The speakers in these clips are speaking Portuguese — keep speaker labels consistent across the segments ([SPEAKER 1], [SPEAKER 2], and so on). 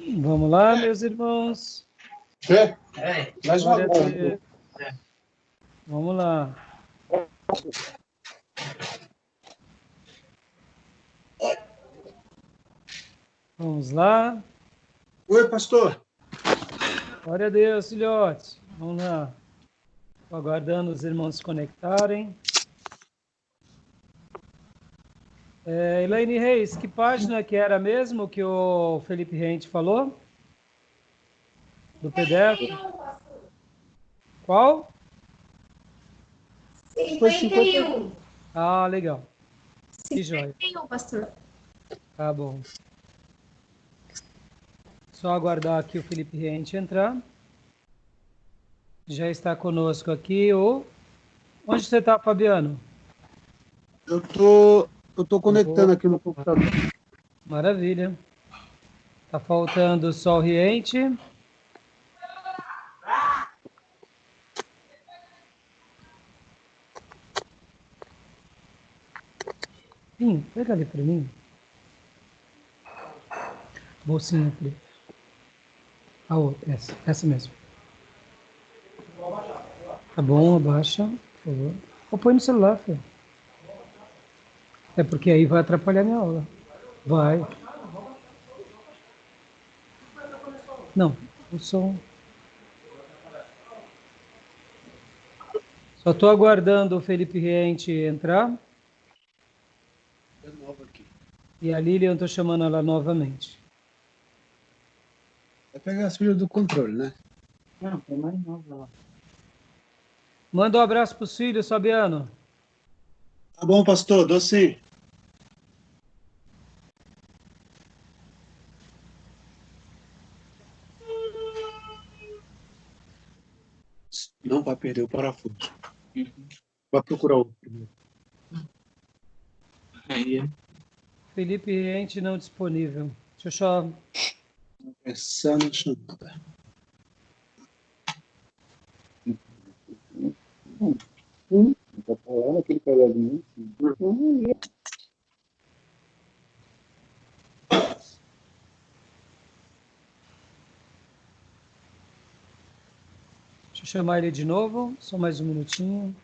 [SPEAKER 1] Vamos lá, meus irmãos.
[SPEAKER 2] Mais uma vez.
[SPEAKER 1] Vamos lá. Vamos lá.
[SPEAKER 2] Oi, pastor.
[SPEAKER 1] Glória a Deus, filhote. Vamos lá. Estou aguardando os irmãos se conectarem. Elaine Reis, que página que era mesmo que o Felipe Rente falou? Do PDF? Qual?
[SPEAKER 3] 51.
[SPEAKER 1] Ah, legal. Que joia.
[SPEAKER 3] 51, pastor.
[SPEAKER 1] Tá bom. Só aguardar aqui o Felipe Rente entrar. Já está conosco aqui o... Onde você está, Fabiano?
[SPEAKER 2] Eu tô conectando aqui no computador.
[SPEAKER 1] Maravilha. Tá faltando só o Riente. Sim, pega ali para mim. Bolsinha, Felipe. A outra, essa mesmo. Tá bom, abaixa, por favor. Ou põe no celular, filho. É porque aí vai atrapalhar minha aula. Vai. Não, o som. Só estou aguardando o Felipe Riente entrar.
[SPEAKER 2] É novo aqui.
[SPEAKER 1] E a Lilian, estou chamando ela novamente.
[SPEAKER 2] Vai pegar as filhas do controle, né?
[SPEAKER 4] Não, tem mais nova lá.
[SPEAKER 1] Manda um abraço para os filhos, Fabiano.
[SPEAKER 2] Tá bom, pastor, dou sim. Não vai perder o parafuso. Vai procurar outro primeiro.
[SPEAKER 4] Aí,
[SPEAKER 1] Felipe Riente não disponível. Deixa eu só...
[SPEAKER 2] Essa na chamada.
[SPEAKER 4] tá falando aquele pedacinho.
[SPEAKER 1] Deixa eu chamar ele de novo. Só mais um minutinho.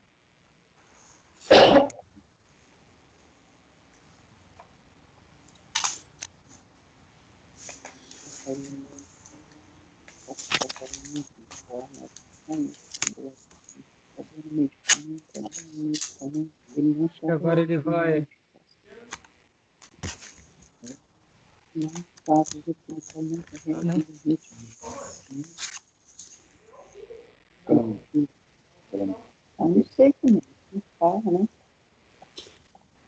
[SPEAKER 1] E agora ele vai...
[SPEAKER 4] Eu não sei como não fala, né?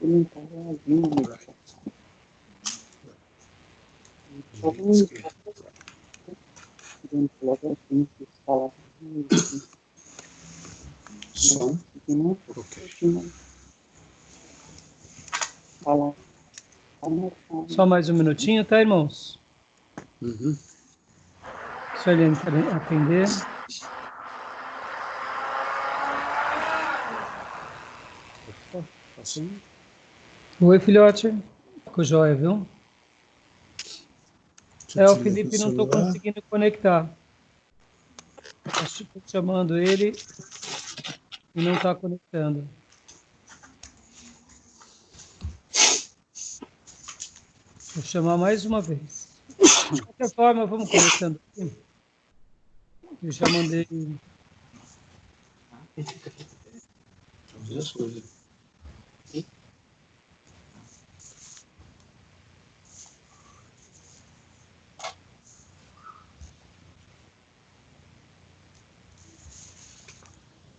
[SPEAKER 4] Ele não tá reagindo, né? Ele coloca assim, que fala.
[SPEAKER 2] Som.
[SPEAKER 4] Ok. Fala.
[SPEAKER 1] Só mais um minutinho, tá, irmãos?
[SPEAKER 2] Uhum.
[SPEAKER 1] Só ele atender.
[SPEAKER 2] Assim.
[SPEAKER 1] Oi, filhote. Ficou joia, viu? O Felipe não estou conseguindo conectar. Estou chamando ele e não está conectando. Vou chamar mais uma vez. De qualquer forma, vamos conectando aqui. Eu já mandei...
[SPEAKER 2] As coisas.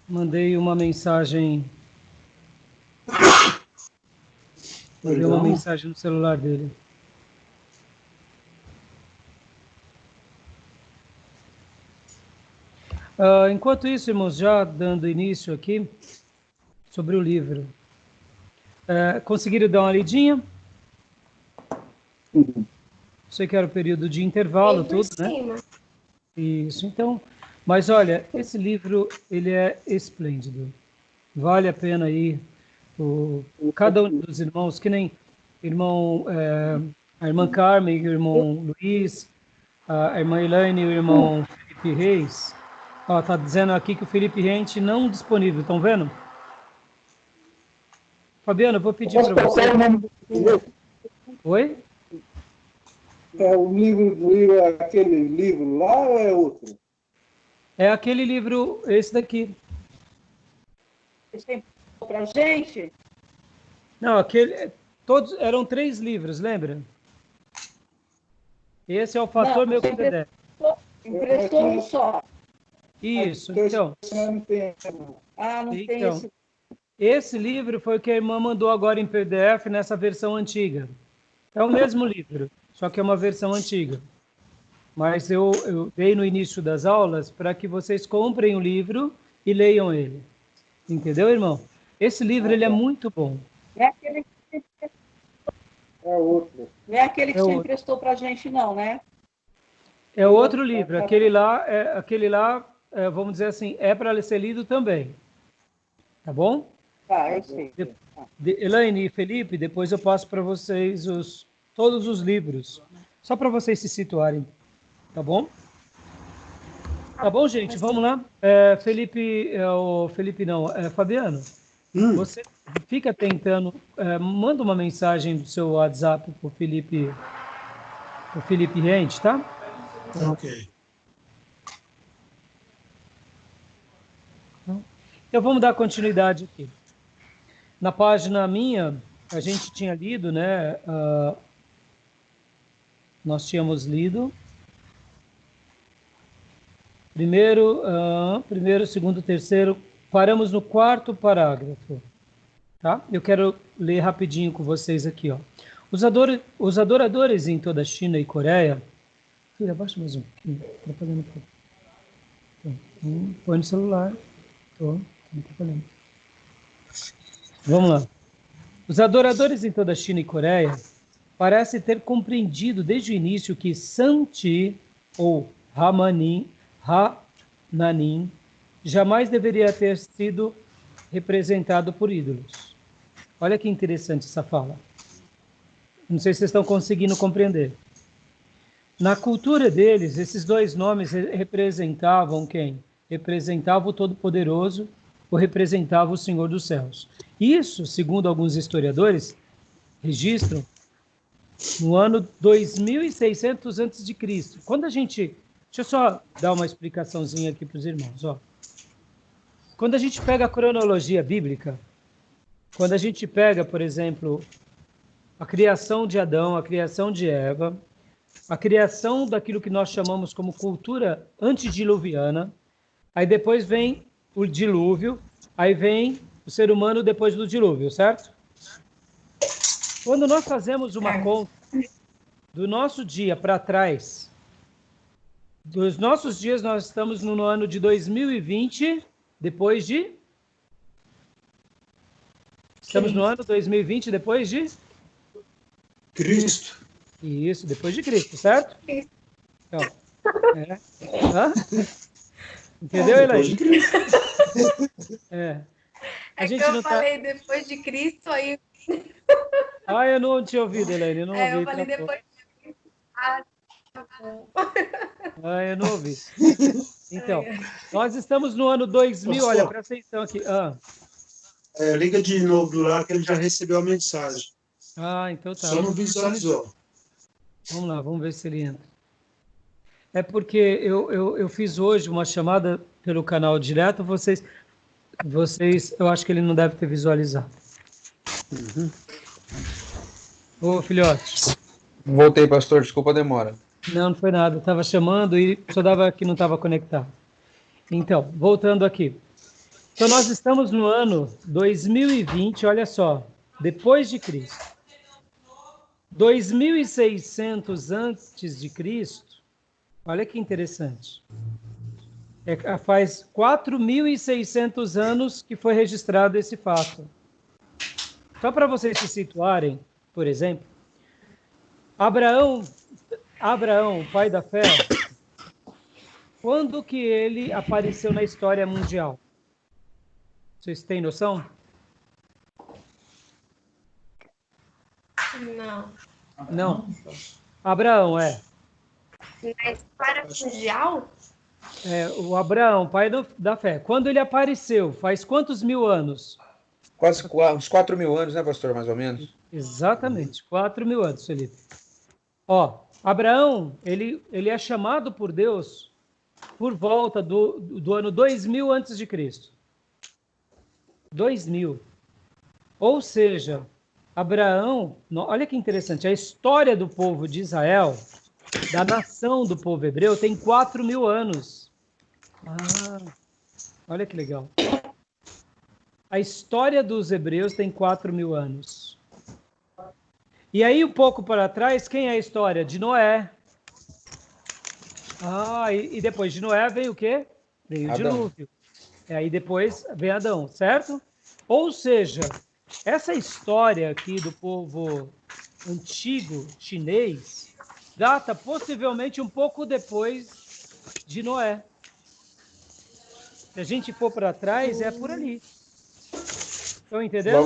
[SPEAKER 1] Mandei uma mensagem... Mandei uma mensagem no celular dele. Enquanto isso, irmãos, já dando início aqui sobre o livro. Conseguiram dar uma lidinha? Sei que era o período de intervalo, tudo, né? Isso, então. Mas olha, esse livro, ele é esplêndido. Vale a pena aí, cada um dos irmãos, que nem a irmã Carmen, o irmão Luiz, a irmã Elaine e o irmão Felipe Reis. Ó, tá dizendo aqui que o Felipe Reis não disponível, estão vendo? Fabiano, eu vou pedir para você. Oi?
[SPEAKER 3] É o livro, é aquele livro lá ou é outro?
[SPEAKER 1] É aquele livro, esse daqui.
[SPEAKER 4] Vocês têm para gente?
[SPEAKER 1] Não, aquele. Todos eram 3 livros, lembra? Esse é o fator Melquisedeque.
[SPEAKER 4] Emprestou um só.
[SPEAKER 1] Isso, então.
[SPEAKER 3] Não tem.
[SPEAKER 4] Não tem
[SPEAKER 1] Então, esse livro foi o que a irmã mandou agora em PDF nessa versão antiga. É o mesmo livro, só que é uma versão antiga. Mas eu dei no início das aulas para que vocês comprem o livro e leiam ele. Entendeu, irmão? Esse livro ele é muito bom.
[SPEAKER 4] É aquele que
[SPEAKER 3] outro.
[SPEAKER 4] Não é aquele que
[SPEAKER 1] É
[SPEAKER 4] você
[SPEAKER 1] outro.
[SPEAKER 4] emprestou para a gente, não, né?
[SPEAKER 1] É outro livro. Aquele lá, vamos dizer assim, é para ser lido também. Tá bom?
[SPEAKER 4] Tá, eu sei.
[SPEAKER 1] Elaine e Felipe, depois eu passo para vocês todos os livros. Só para vocês se situarem. Tá bom? Tá bom, gente? Vamos lá. Felipe não. Fabiano, você fica tentando... manda uma mensagem do seu WhatsApp pro Felipe Rente, tá?
[SPEAKER 2] Ok.
[SPEAKER 1] Então, vamos dar continuidade aqui. Na página minha, a gente tinha lido, né? Nós tínhamos lido primeiro, segundo, terceiro, paramos no 4º parágrafo, tá? Eu quero ler rapidinho com vocês aqui, ó. Os adoradores em toda a China e Coreia... Filha, abaixa mais um pouquinho, tá fazendo pouco. Põe no celular. Não tá falando. Vamos lá. Os adoradores em toda a China e Coreia parecem ter compreendido desde o início que Santi ou Hananin jamais deveria ter sido representado por ídolos. Olha que interessante essa fala. Não sei se vocês estão conseguindo compreender. Na cultura deles, esses 2 nomes representavam quem? Representava o Todo-Poderoso ou representava o Senhor dos Céus. Isso, segundo alguns historiadores, registram no ano 2600 a.C. Quando a gente... Deixa eu só dar uma explicaçãozinha aqui para os irmãos. Ó. Quando a gente pega a cronologia bíblica, quando a gente pega, por exemplo, a criação de Adão, a criação de Eva, a criação daquilo que nós chamamos como cultura antediluviana, aí depois vem o dilúvio, aí vem o ser humano depois do dilúvio, certo? Quando nós fazemos uma conta do nosso dia para trás, dos nossos dias, nós estamos no ano de 2020, depois de... Estamos no ano 2020, depois de...
[SPEAKER 2] Cristo.
[SPEAKER 1] Isso, depois de Cristo, certo? Então, entendeu, Elaine? A gente
[SPEAKER 5] eu
[SPEAKER 1] não
[SPEAKER 5] falei depois de Cristo, aí...
[SPEAKER 1] eu não tinha ouvido, Elaine, eu não ouvi.
[SPEAKER 5] Eu falei depois de Cristo. Tá bom.
[SPEAKER 1] Eu não ouvi. Então, nós estamos no ano 2000, olha, presta atenção aqui.
[SPEAKER 2] Liga de novo do lado que ele já recebeu a mensagem.
[SPEAKER 1] Então tá.
[SPEAKER 2] Só não visualizou.
[SPEAKER 1] Vamos lá, vamos ver se ele entra. É porque eu fiz hoje uma chamada pelo canal direto, vocês, eu acho que ele não deve ter visualizado. Ô, filhote.
[SPEAKER 6] Voltei, pastor, desculpa a demora.
[SPEAKER 1] Não foi nada, eu estava chamando e só dava que não estava conectado. Então, voltando aqui. Então, nós estamos no ano 2020, olha só, depois de Cristo. 2600 antes de Cristo, olha que interessante. Faz 4.600 anos que foi registrado esse fato. Só para vocês se situarem, por exemplo, Abraão, pai da fé, quando que ele apareceu na história mundial? Vocês têm noção?
[SPEAKER 5] Não.
[SPEAKER 1] Não. Abraão,
[SPEAKER 5] na história mundial?
[SPEAKER 1] O Abraão, pai da fé. Quando ele apareceu, faz quantos mil anos?
[SPEAKER 6] Quase uns 4.000 anos, né, pastor, mais ou menos?
[SPEAKER 1] Exatamente, 4.000 anos, Felipe. Abraão, ele é chamado por Deus por volta do ano 2000 antes de Cristo. 2000. Ou seja, Abraão, olha que interessante, a história do povo de Israel, da nação do povo hebreu, tem 4.000 anos. Olha que legal. A história dos hebreus tem 4.000 anos. E aí, um pouco para trás, quem é a história? De Noé. E depois de Noé veio o quê? Veio o dilúvio. Aí depois vem Adão, certo? Ou seja, essa história aqui do povo antigo chinês data possivelmente um pouco depois de Noé. Se a gente for para trás, é por ali. Estão entendendo?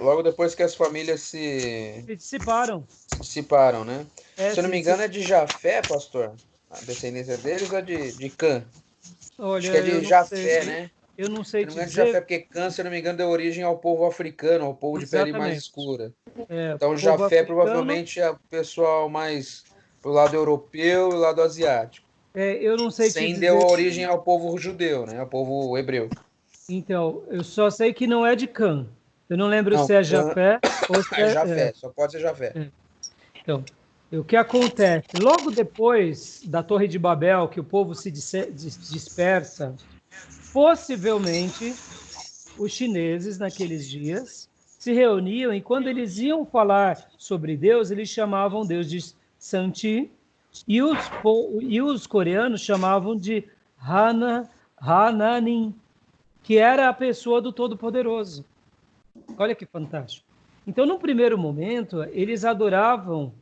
[SPEAKER 6] Logo depois que as famílias se dissiparam, né? Se eu não me engano, é de Jafé, pastor? A descendência deles ou de Cã?
[SPEAKER 1] Olha,
[SPEAKER 6] acho que é de Jafé, né?
[SPEAKER 1] Eu não sei
[SPEAKER 6] te dizer. Jafé, porque Cã, se eu não me engano, deu origem ao povo africano, ao povo de pele mais escura. Então, Jafé provavelmente é o pessoal mais pro lado europeu e o lado asiático.
[SPEAKER 1] Eu não sei
[SPEAKER 6] Sem deu origem ao povo judeu, né? Ao povo hebreu.
[SPEAKER 1] Então, eu só sei que não é de Cã. Eu não lembro se é Jafé ou se
[SPEAKER 6] é Jafé, só pode ser Jafé.
[SPEAKER 1] Então, o que acontece? Logo depois da Torre de Babel, que o povo se dispersa, possivelmente os chineses, naqueles dias, se reuniam e quando eles iam falar sobre Deus, eles chamavam Deus de Santi e os coreanos chamavam de Hananin, que era a pessoa do Todo-Poderoso. Olha que fantástico. Então, num primeiro momento, eles adoravam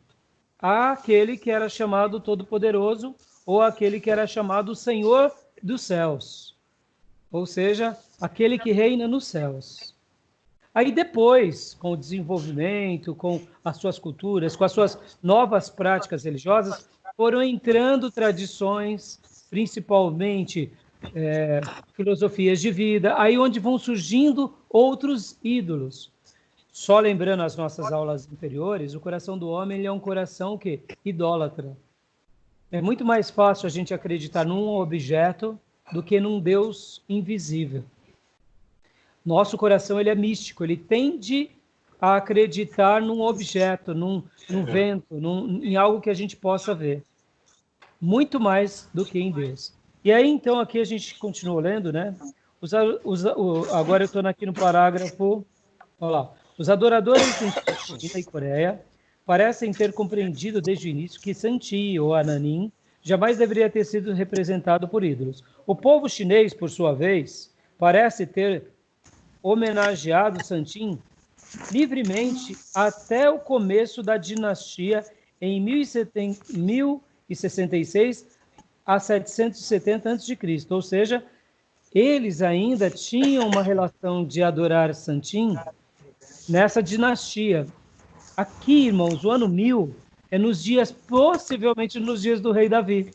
[SPEAKER 1] aquele que era chamado Todo-Poderoso ou aquele que era chamado Senhor dos Céus. Ou seja, aquele que reina nos céus. Aí depois, com o desenvolvimento, com as suas culturas, com as suas novas práticas religiosas, foram entrando tradições, principalmente filosofias de vida, aí onde vão surgindo outros ídolos. Só lembrando as nossas aulas anteriores, o coração do homem ele é um coração que idólatra. É muito mais fácil a gente acreditar num objeto do que num Deus invisível. Nosso coração ele é místico, ele tende a acreditar num objeto, num vento, em algo que a gente possa ver. Muito mais do que em Deus. E aí, então, aqui a gente continua lendo, né? Agora eu estou aqui no parágrafo. Olha lá. Os adoradores em China e Coreia parecem ter compreendido desde o início que Santi ou Ananin jamais deveria ter sido representado por ídolos. O povo chinês, por sua vez, parece ter homenageado Santin livremente até o começo da dinastia em 1066 a 770 a.C., ou seja, eles ainda tinham uma relação de adorar Santin nessa dinastia. Aqui, irmãos, o ano 1000 é possivelmente nos dias do rei Davi.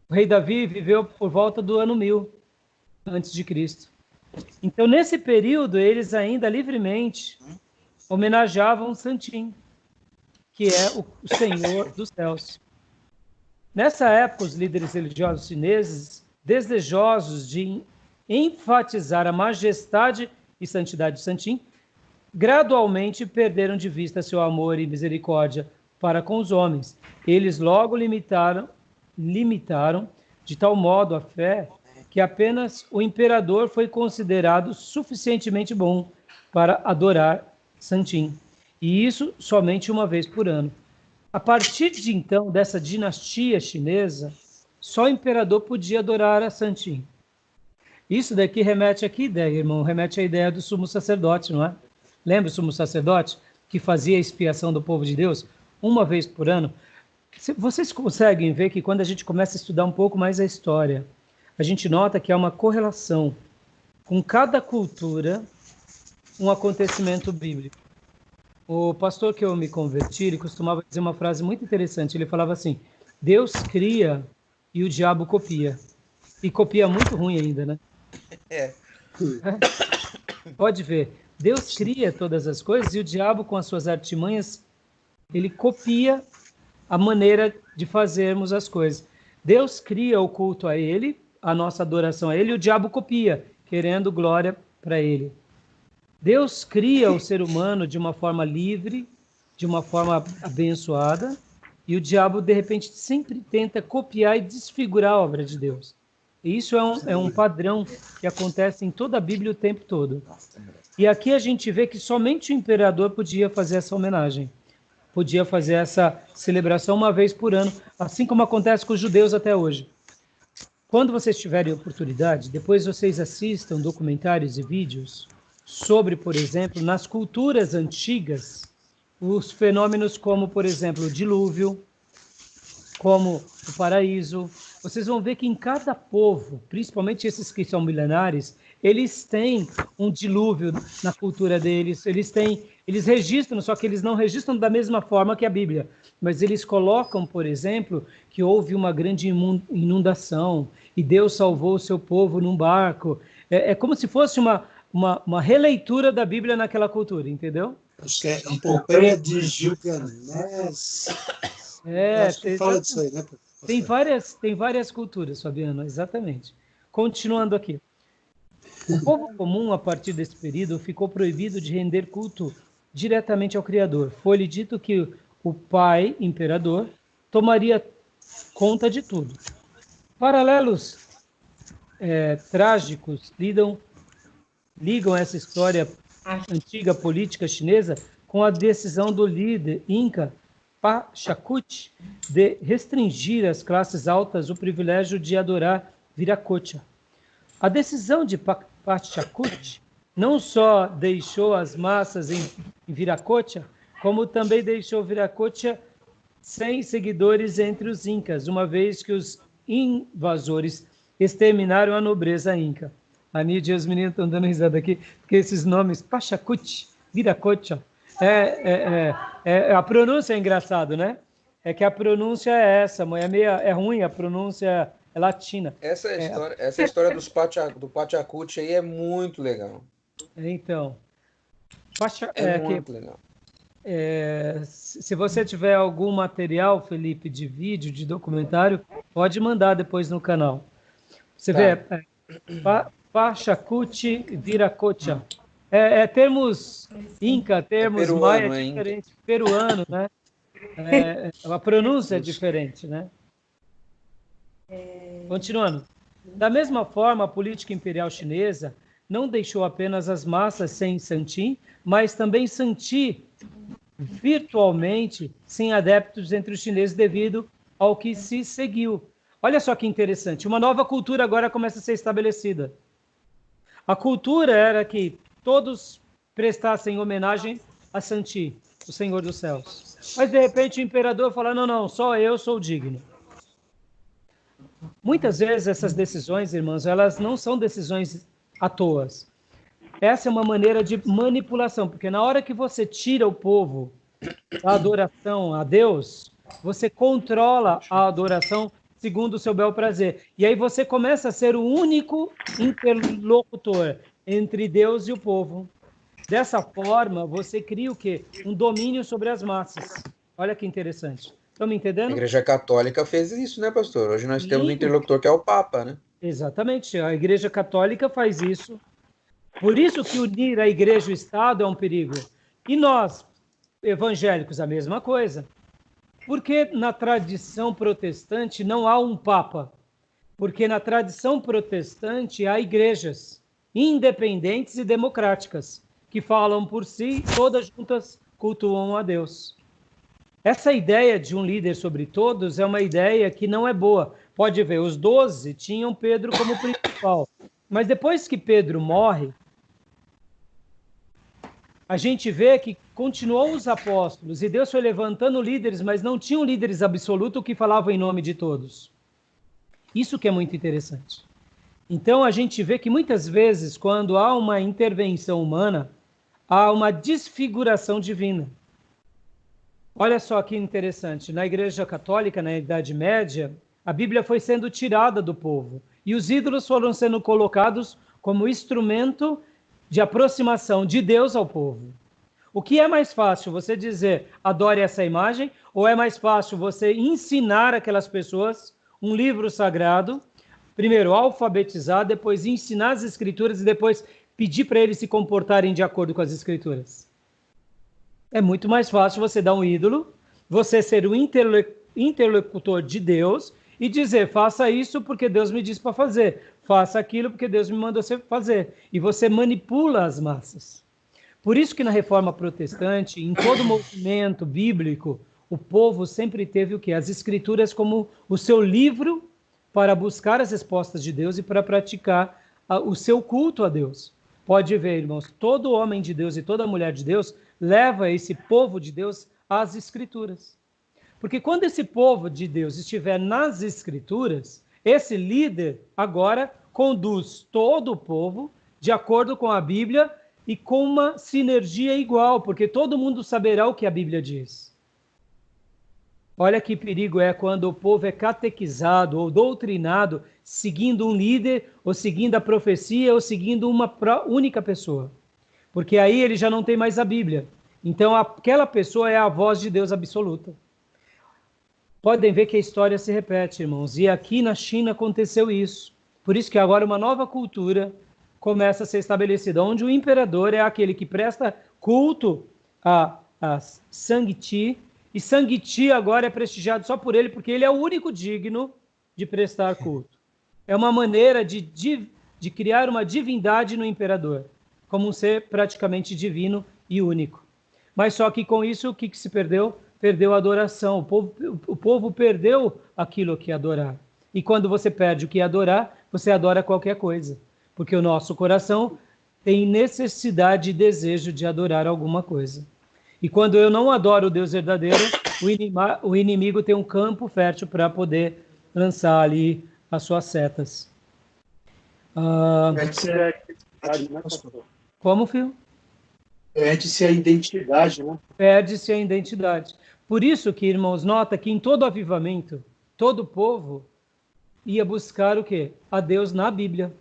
[SPEAKER 1] O rei Davi viveu por volta do ano 1000 antes de Cristo. Então, nesse período, eles ainda livremente homenageavam Santin, que é o Senhor dos céus. Nessa época, os líderes religiosos chineses, desejosos de enfatizar a majestade e santidade de Santin, gradualmente perderam de vista seu amor e misericórdia para com os homens. Eles logo limitaram de tal modo a fé que apenas o imperador foi considerado suficientemente bom para adorar Santin. E isso somente uma vez por ano. A partir de então, dessa dinastia chinesa, só o imperador podia adorar a Santin. Isso daqui remete a que ideia, irmão? Remete à ideia do sumo sacerdote, não é? Lembra o sumo sacerdote que fazia a expiação do povo de Deus uma vez por ano? Vocês conseguem ver que quando a gente começa a estudar um pouco mais a história, a gente nota que há uma correlação com cada cultura, um acontecimento bíblico. O pastor que eu me converti, ele costumava dizer uma frase muito interessante. Ele falava assim, Deus cria e o diabo copia. E copia muito ruim ainda, né? Pode ver. Deus cria todas as coisas e o diabo, com as suas artimanhas, ele copia a maneira de fazermos as coisas. Deus cria o culto a ele, a nossa adoração a ele, e o diabo copia, querendo glória para ele. Deus cria o ser humano de uma forma livre, de uma forma abençoada, e o diabo, de repente, sempre tenta copiar e desfigurar a obra de Deus. E isso é um padrão que acontece em toda a Bíblia o tempo todo. E aqui a gente vê que somente o imperador podia fazer essa homenagem, podia fazer essa celebração uma vez por ano, assim como acontece com os judeus até hoje. Quando vocês tiverem oportunidade, depois vocês assistam documentários e vídeos sobre, por exemplo, nas culturas antigas, os fenômenos como, por exemplo, o dilúvio, como o paraíso. Vocês vão ver que em cada povo, principalmente esses que são milenares, eles têm um dilúvio na cultura deles, eles registram, só que eles não registram da mesma forma que a Bíblia, mas eles colocam, por exemplo, que houve uma grande inundação e Deus salvou o seu povo num barco. É como se fosse uma releitura da Bíblia naquela cultura, entendeu?
[SPEAKER 2] Acho que é a epopeia de Gilgamesh. Acho que fala disso aí, né?
[SPEAKER 1] Tem várias culturas, Fabiano, exatamente. Continuando aqui. O povo comum, a partir desse período, ficou proibido de render culto diretamente ao Criador. Foi-lhe dito que o pai, imperador, tomaria conta de tudo. Paralelos trágicos ligam essa história antiga política chinesa com a decisão do líder inca Pachacuti de restringir às classes altas o privilégio de adorar Viracocha. A decisão de Pachacuti não só deixou as massas em Viracocha, como também deixou Viracocha sem seguidores entre os incas, uma vez que os invasores exterminaram a nobreza inca. A Nídia e os meninos estão dando risada aqui, porque esses nomes, Pachacuti, Viracocha, a pronúncia é engraçado, né? É que a pronúncia é essa, é ruim, a pronúncia é latina.
[SPEAKER 6] Essa história do Pachacuti aí é muito legal.
[SPEAKER 1] Então,
[SPEAKER 6] muito legal.
[SPEAKER 1] Se você tiver algum material, Felipe, de vídeo, de documentário, pode mandar depois no canal. Você vê, Pachacuti, Viracocha. Termos inca, termos maia diferentes, peruano, né? A pronúncia é diferente, né? Continuando. Da mesma forma, a política imperial chinesa não deixou apenas as massas sem santim, mas também santi virtualmente sem adeptos entre os chineses devido ao que se seguiu. Olha só que interessante. Uma nova cultura agora começa a ser estabelecida. A cultura era que todos prestassem homenagem a Santi, o Senhor dos Céus. Mas, de repente, o imperador fala, não, só eu sou digno. Muitas vezes essas decisões, irmãos, elas não são decisões à toa. Essa é uma maneira de manipulação, porque na hora que você tira o povo da adoração a Deus, você controla a adoração segundo o seu bel prazer. E aí você começa a ser o único interlocutor entre Deus e o povo. Dessa forma, você cria o quê? Um domínio sobre as massas. Olha que interessante. Estão me entendendo?
[SPEAKER 6] A Igreja Católica fez isso, né, pastor? Hoje nós temos um interlocutor que é o Papa, né?
[SPEAKER 1] Exatamente. A Igreja Católica faz isso. Por isso que unir a Igreja e o Estado é um perigo. E nós, evangélicos, a mesma coisa. Porque na tradição protestante não há um Papa? Porque na tradição protestante há igrejas independentes e democráticas, que falam por si, todas juntas cultuam a Deus. Essa ideia de um líder sobre todos é uma ideia que não é boa. Pode ver, os 12 tinham Pedro como principal. Mas depois que Pedro morre, a gente vê que continuou os apóstolos e Deus foi levantando líderes, mas não tinham líderes absolutos que falavam em nome de todos. Isso que é muito interessante. Então a gente vê que muitas vezes, quando há uma intervenção humana, há uma desfiguração divina. Olha só que interessante. Na Igreja Católica, na Idade Média, a Bíblia foi sendo tirada do povo. E os ídolos foram sendo colocados como instrumento de aproximação de Deus ao povo. O que é mais fácil, você dizer, adore essa imagem, ou é mais fácil você ensinar aquelas pessoas um livro sagrado, primeiro alfabetizar, depois ensinar as escrituras e depois pedir para eles se comportarem de acordo com as escrituras? É muito mais fácil você dar um ídolo, você ser o interlocutor de Deus e dizer, faça isso porque Deus me disse para fazer, faça aquilo porque Deus me mandou você fazer. E você manipula as massas. Por isso que na Reforma Protestante, em todo movimento bíblico, o povo sempre teve o quê? As Escrituras como o seu livro para buscar as respostas de Deus e para praticar o seu culto a Deus. Pode ver, irmãos, todo homem de Deus e toda mulher de Deus leva esse povo de Deus às Escrituras. Porque quando esse povo de Deus estiver nas Escrituras, esse líder agora conduz todo o povo de acordo com a Bíblia e com uma sinergia igual, porque todo mundo saberá o que a Bíblia diz. Olha que perigo é quando o povo é catequizado ou doutrinado seguindo um líder, ou seguindo a profecia, ou seguindo uma única pessoa. Porque aí ele já não tem mais a Bíblia. Então aquela pessoa é a voz de Deus absoluta. Podem ver que a história se repete, irmãos. E aqui na China aconteceu isso. Por isso que agora uma nova cultura começa a ser estabelecida, onde o imperador é aquele que presta culto a Shang Ti, e Shang Ti agora é prestigiado só por ele, porque ele é o único digno de prestar culto. É uma maneira de criar uma divindade no imperador, como um ser praticamente divino e único. Mas só que com isso, o que se perdeu? Perdeu a adoração. O povo perdeu aquilo que adorar. E quando você perde o que adorar, você adora qualquer coisa. Porque o nosso coração tem necessidade e desejo de adorar alguma coisa. E quando eu não adoro o Deus verdadeiro, o inimigo tem um campo fértil para poder lançar ali as suas setas. Como, filho?
[SPEAKER 2] Perde-se a identidade, né?
[SPEAKER 1] Perde-se a identidade. Por isso que, irmãos, nota que em todo avivamento, todo povo ia buscar o quê? A Deus na Bíblia.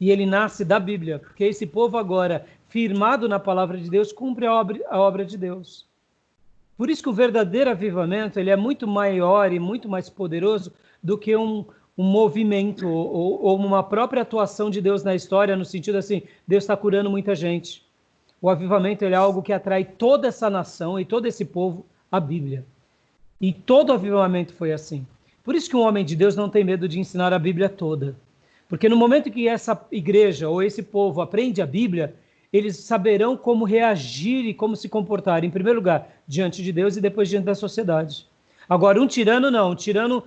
[SPEAKER 1] E ele nasce da Bíblia, porque esse povo agora, firmado na palavra de Deus, cumpre a obra de Deus. Por isso que o verdadeiro avivamento ele é muito maior e muito mais poderoso do que um movimento ou uma própria atuação de Deus na história, no sentido assim, Deus está curando muita gente. O avivamento ele é algo que atrai toda essa nação e todo esse povo à Bíblia. E todo avivamento foi assim. Por isso que um homem de Deus não tem medo de ensinar a Bíblia toda. Porque no momento que essa igreja ou esse povo aprende a Bíblia, eles saberão como reagir e como se comportar, em primeiro lugar, diante de Deus e depois diante da sociedade. Agora, um tirano não. Um tirano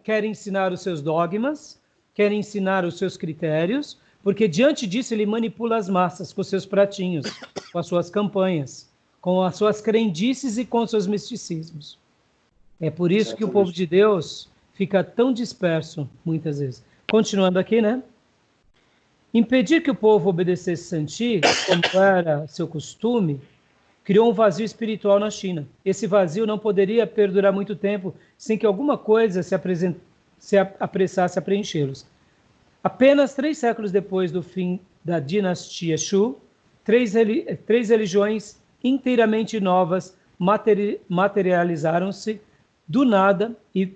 [SPEAKER 1] quer ensinar os seus dogmas, quer ensinar os seus critérios, porque diante disso ele manipula as massas com seus pratinhos, com as suas campanhas, com as suas crendices e com os seus misticismos. É por isso que o povo de Deus fica tão disperso, muitas vezes. Continuando aqui, né? Impedir que o povo obedecesse Santi, como era seu costume, criou um vazio espiritual na China. Esse vazio não poderia perdurar muito tempo sem que alguma coisa se apressasse a preenchê-los. Apenas 3 séculos depois do fim da dinastia Shu, três religiões inteiramente novas materializaram-se do nada e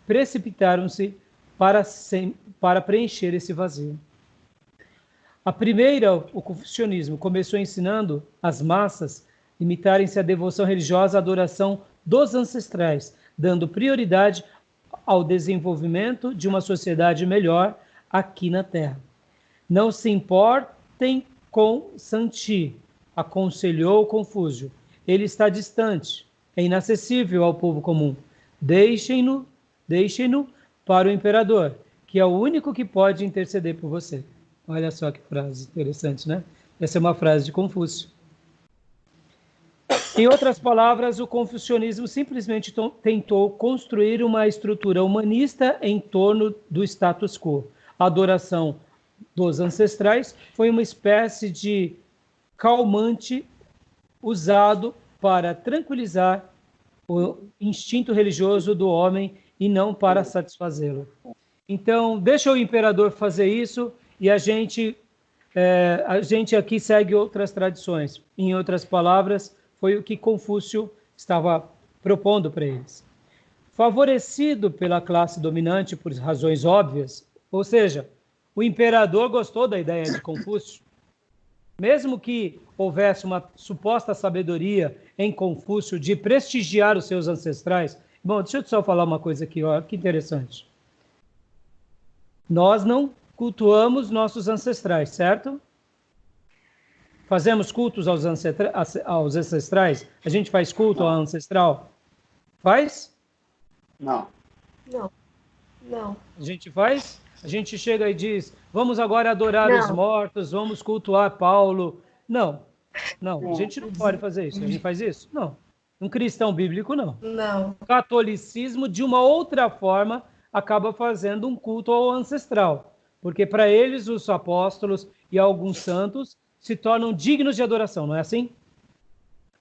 [SPEAKER 1] precipitaram-se para preencher esse vazio. A primeira, o confucionismo, começou ensinando as massas limitarem-se à devoção religiosa, à adoração dos ancestrais, dando prioridade ao desenvolvimento de uma sociedade melhor aqui na Terra. Não se importem com Santi, aconselhou Confúcio. Ele está distante, é inacessível ao povo comum. Deixem-no para o imperador, que é o único que pode interceder por você. Olha só que frase interessante, né? Essa é uma frase de Confúcio. Em outras palavras, o confucionismo simplesmente tentou construir uma estrutura humanista em torno do status quo. A adoração dos ancestrais foi uma espécie de calmante usado para tranquilizar o instinto religioso do homem e não para satisfazê-lo. Então, deixa o imperador fazer isso e a gente aqui segue outras tradições. Em outras palavras, foi o que Confúcio estava propondo para eles. Favorecido pela classe dominante por razões óbvias, ou seja, o imperador gostou da ideia de Confúcio. Mesmo que houvesse uma suposta sabedoria em Confúcio de prestigiar os seus ancestrais. Bom, deixa eu só falar uma coisa aqui, ó, que interessante. Nós não cultuamos nossos ancestrais, certo? Fazemos cultos aos ancestrais? A gente faz culto ao ancestral? Faz?
[SPEAKER 4] Não.
[SPEAKER 5] Não. Não.
[SPEAKER 1] A gente faz? A gente chega e diz, vamos agora adorar os mortos, vamos cultuar Paulo. Não, não, a gente não pode fazer isso. A gente faz isso? Não. Um cristão bíblico, não.
[SPEAKER 5] Não.
[SPEAKER 1] O catolicismo, de uma outra forma, acaba fazendo um culto ao ancestral. Porque para eles, os apóstolos e alguns santos se tornam dignos de adoração, não é assim?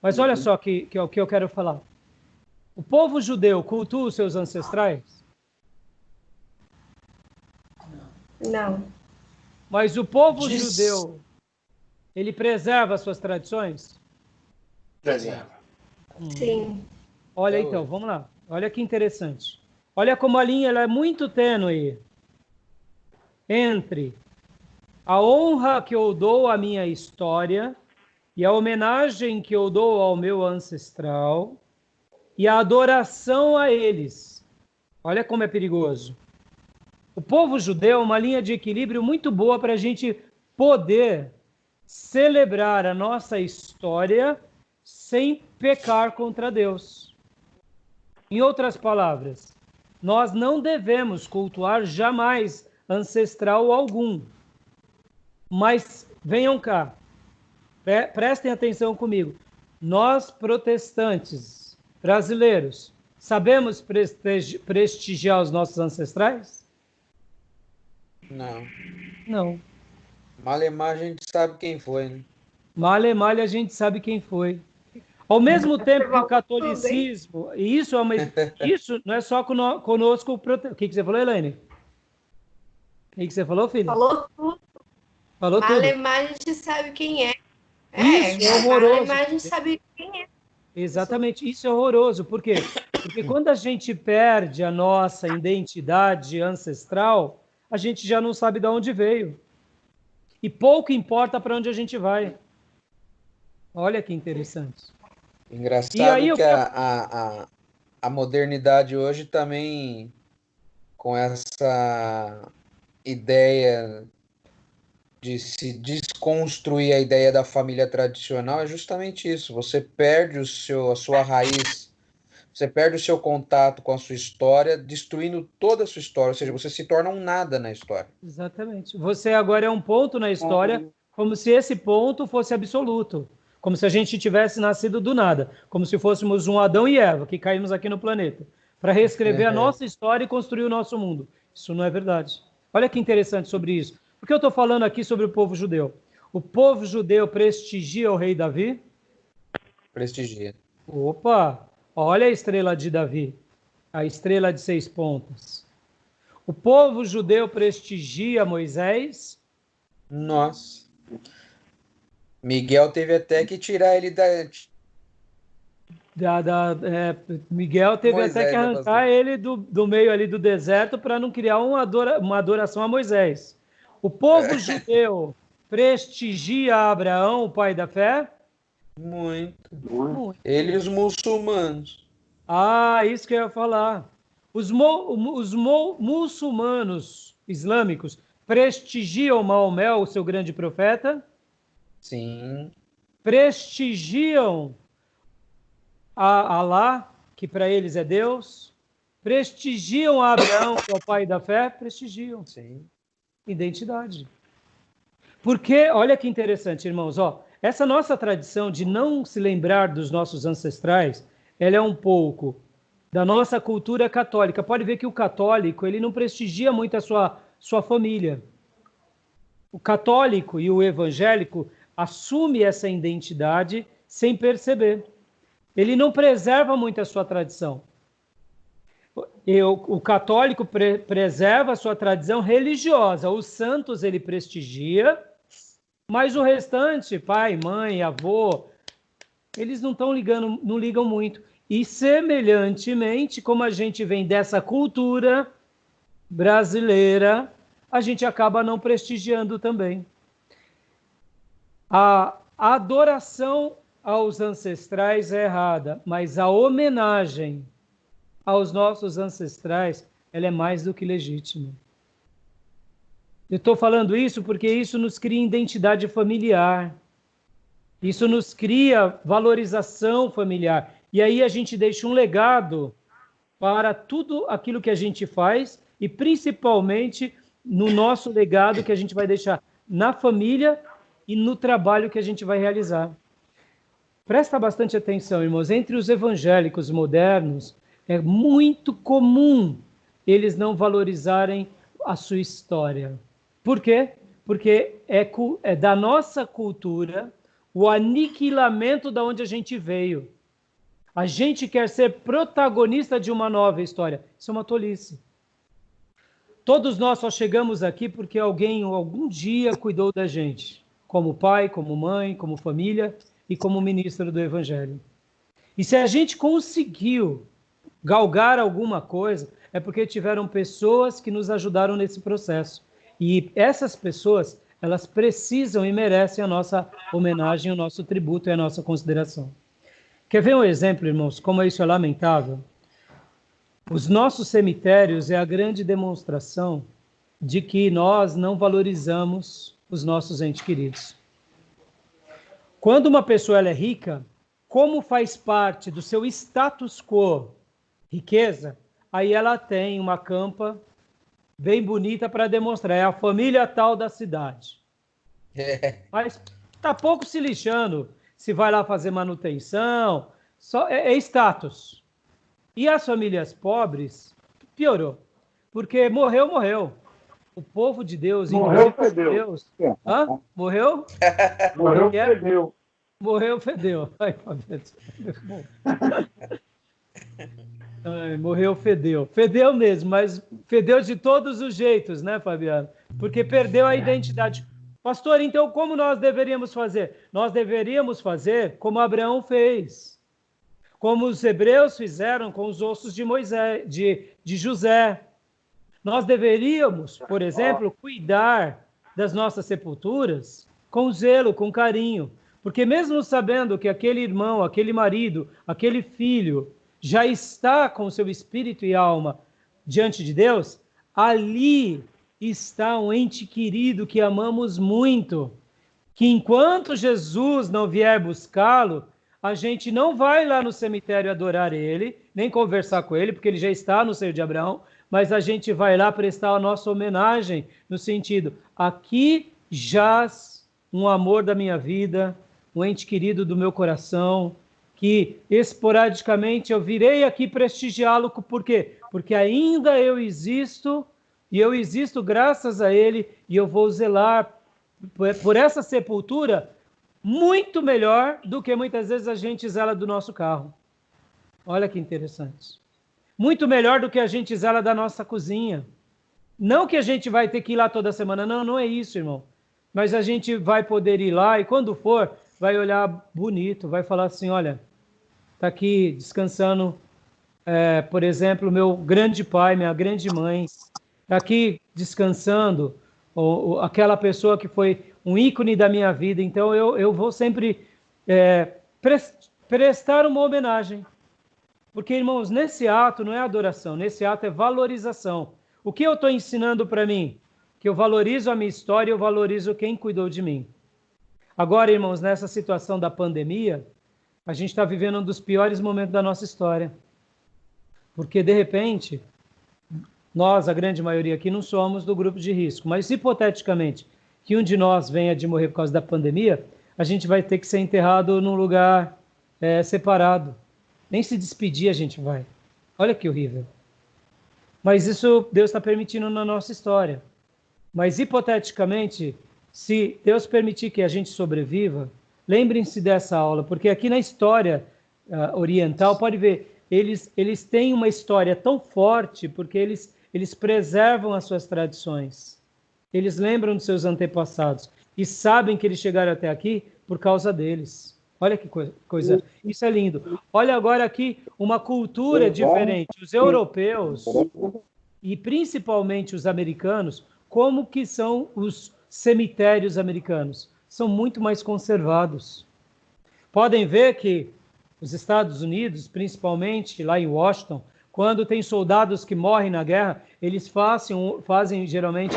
[SPEAKER 1] Mas olha só o que eu quero falar. O povo judeu cultua os seus ancestrais?
[SPEAKER 5] Não.
[SPEAKER 1] Mas o povo judeu, ele preserva as suas tradições?
[SPEAKER 2] Preserva.
[SPEAKER 5] Sim.
[SPEAKER 1] Olha então, vamos lá. Olha que interessante. Olha como a linha ela é muito tênue entre a honra que eu dou à minha história e a homenagem que eu dou ao meu ancestral e a adoração a eles. Olha como é perigoso. O povo judeu é uma linha de equilíbrio muito boa para a gente poder celebrar a nossa história sem pecar contra Deus. Em outras palavras, nós não devemos cultuar jamais ancestral algum. Mas venham cá, prestem atenção comigo. Nós, protestantes brasileiros, sabemos prestigiar os nossos ancestrais?
[SPEAKER 6] Não.
[SPEAKER 1] Não.
[SPEAKER 6] Malemar a gente sabe quem foi, né?
[SPEAKER 1] Malemar a gente sabe quem foi. Ao mesmo tempo que o catolicismo, e isso não é só conosco. O que você falou, Elaine? O que você falou, filho?
[SPEAKER 5] Falou tudo.
[SPEAKER 1] Falou tudo.
[SPEAKER 5] Malemar a gente sabe quem é.
[SPEAKER 1] Isso é horroroso.
[SPEAKER 5] Malemar a gente sabe quem é.
[SPEAKER 1] Exatamente, isso é horroroso. Por quê? Porque quando a gente perde a nossa identidade ancestral, a gente já não sabe de onde veio. E pouco importa para onde a gente vai. Olha que interessante.
[SPEAKER 6] Engraçado aí, que a modernidade hoje também, com essa ideia de se desconstruir a ideia da família tradicional, é justamente isso. Você perde a sua raiz, você perde o seu contato com a sua história, destruindo toda a sua história, ou seja, você se torna um nada na história.
[SPEAKER 1] Exatamente. Você agora é um ponto na história, como se esse ponto fosse absoluto. Como se a gente tivesse nascido do nada. Como se fôssemos um Adão e Eva, que caímos aqui no planeta. Para reescrever a nossa história e construir o nosso mundo. Isso não é verdade. Olha que interessante sobre isso. Por que eu estou falando aqui sobre o povo judeu? O povo judeu prestigia o rei Davi?
[SPEAKER 6] Prestigia.
[SPEAKER 1] Opa! Olha a estrela de Davi. A estrela de 6 pontas. O povo judeu prestigia Moisés?
[SPEAKER 6] Nossa. Miguel teve até que tirar ele
[SPEAKER 1] Miguel teve
[SPEAKER 6] Moisés,
[SPEAKER 1] até que arrancar ele do meio ali do deserto para não criar uma adoração a Moisés. O povo judeu prestigia Abraão, o pai da fé?
[SPEAKER 6] Muito. Ele e os muçulmanos.
[SPEAKER 1] Ah, isso que eu ia falar. Os muçulmanos islâmicos prestigiam Maomé, o seu grande profeta?
[SPEAKER 6] Sim.
[SPEAKER 1] Prestigiam a Alá, que para eles é Deus? Prestigiam a Abraão, que é o pai da fé? Prestigiam.
[SPEAKER 6] Sim.
[SPEAKER 1] Identidade. Porque, olha que interessante, irmãos, essa nossa tradição de não se lembrar dos nossos ancestrais, ela é um pouco da nossa cultura católica. Pode ver que o católico, ele não prestigia muito a sua família. O católico e o evangélico assume essa identidade sem perceber. ele não preserva muito a sua tradição. O católico preserva a sua tradição religiosa. Os santos ele prestigia, mas o restante, pai, mãe, avô, eles não ligam muito. E semelhantemente, como a gente vem dessa cultura brasileira, a gente acaba não prestigiando também. A adoração aos ancestrais é errada, mas a homenagem aos nossos ancestrais, ela é mais do que legítima. Eu estou falando isso porque isso nos cria identidade familiar. Isso nos cria valorização familiar. E aí a gente deixa um legado para tudo aquilo que a gente faz e principalmente no nosso legado que a gente vai deixar na família e no trabalho que a gente vai realizar. Presta bastante atenção, irmãos. Entre os evangélicos modernos, é muito comum eles não valorizarem a sua história. Por quê? Porque é da nossa cultura o aniquilamento da onde a gente veio. A gente quer ser protagonista de uma nova história. Isso é uma tolice. Todos nós só chegamos aqui porque alguém algum dia cuidou da gente, como pai, como mãe, como família e como ministro do Evangelho. E se a gente conseguiu galgar alguma coisa, é porque tiveram pessoas que nos ajudaram nesse processo. E essas pessoas, elas precisam e merecem a nossa homenagem, o nosso tributo e a nossa consideração. Quer ver um exemplo, irmãos, como isso é lamentável? Os nossos cemitérios é a grande demonstração de que nós não valorizamos os nossos entes queridos. Quando uma pessoa ela é rica, como faz parte do seu status quo riqueza, aí ela tem uma campa bem bonita para demonstrar. É a família tal da cidade. Mas está pouco se lixando se vai lá fazer manutenção. É status. E as famílias pobres, piorou. Porque morreu. O povo de Deus...
[SPEAKER 3] Morreu, fedeu.
[SPEAKER 1] Deus, hã? Morreu?
[SPEAKER 3] Morreu, fedeu.
[SPEAKER 1] Morreu, fedeu. Ai, morreu, fedeu. Fedeu mesmo, mas fedeu de todos os jeitos, né, Fabiano? Porque perdeu a identidade. Pastor, então como nós deveríamos fazer? Nós deveríamos fazer como Abraão fez. Como os hebreus fizeram com os ossos de Moisés, de José. Nós deveríamos, por exemplo, cuidar das nossas sepulturas com zelo, com carinho. Porque mesmo sabendo que aquele irmão, aquele marido, aquele filho já está com seu espírito e alma diante de Deus, ali está um ente querido que amamos muito, que enquanto Jesus não vier buscá-lo, a gente não vai lá no cemitério adorar ele, nem conversar com ele, porque ele já está no seio de Abraão, mas a gente vai lá prestar a nossa homenagem, no sentido, aqui jaz um amor da minha vida, um ente querido do meu coração, que esporadicamente eu virei aqui prestigiá-lo. Por quê? Porque ainda eu existo, e eu existo graças a ele, e eu vou zelar por essa sepultura muito melhor do que muitas vezes a gente zela do nosso carro. Olha que interessante. Muito melhor do que a gente zela da nossa cozinha. Não que a gente vai ter que ir lá toda semana, não é isso, irmão. Mas a gente vai poder ir lá e quando for, vai olhar bonito, vai falar assim, olha, está aqui descansando, por exemplo, meu grande pai, minha grande mãe, está aqui descansando aquela pessoa que foi um ícone da minha vida. Então eu vou sempre prestar uma homenagem. Porque, irmãos, nesse ato não é adoração, nesse ato é valorização. O que eu estou ensinando para mim? Que eu valorizo a minha história, eu valorizo quem cuidou de mim. Agora, irmãos, nessa situação da pandemia, a gente está vivendo um dos piores momentos da nossa história. Porque, de repente, nós, a grande maioria aqui, não somos do grupo de risco. Mas, hipoteticamente, que um de nós venha de morrer por causa da pandemia, a gente vai ter que ser enterrado num lugar separado. Nem se despedir a gente vai. Olha que horrível. Mas isso Deus está permitindo na nossa história. Mas, hipoteticamente, se Deus permitir que a gente sobreviva, lembrem-se dessa aula, porque aqui na história oriental, pode ver, eles têm uma história tão forte porque eles preservam as suas tradições. Eles lembram dos seus antepassados e sabem que eles chegaram até aqui por causa deles. Olha que coisa. Isso é lindo. Olha agora aqui uma cultura diferente. Os europeus e principalmente os americanos, como que são os cemitérios americanos? São muito mais conservados. Podem ver que os Estados Unidos, principalmente lá em Washington, quando tem soldados que morrem na guerra, eles fazem geralmente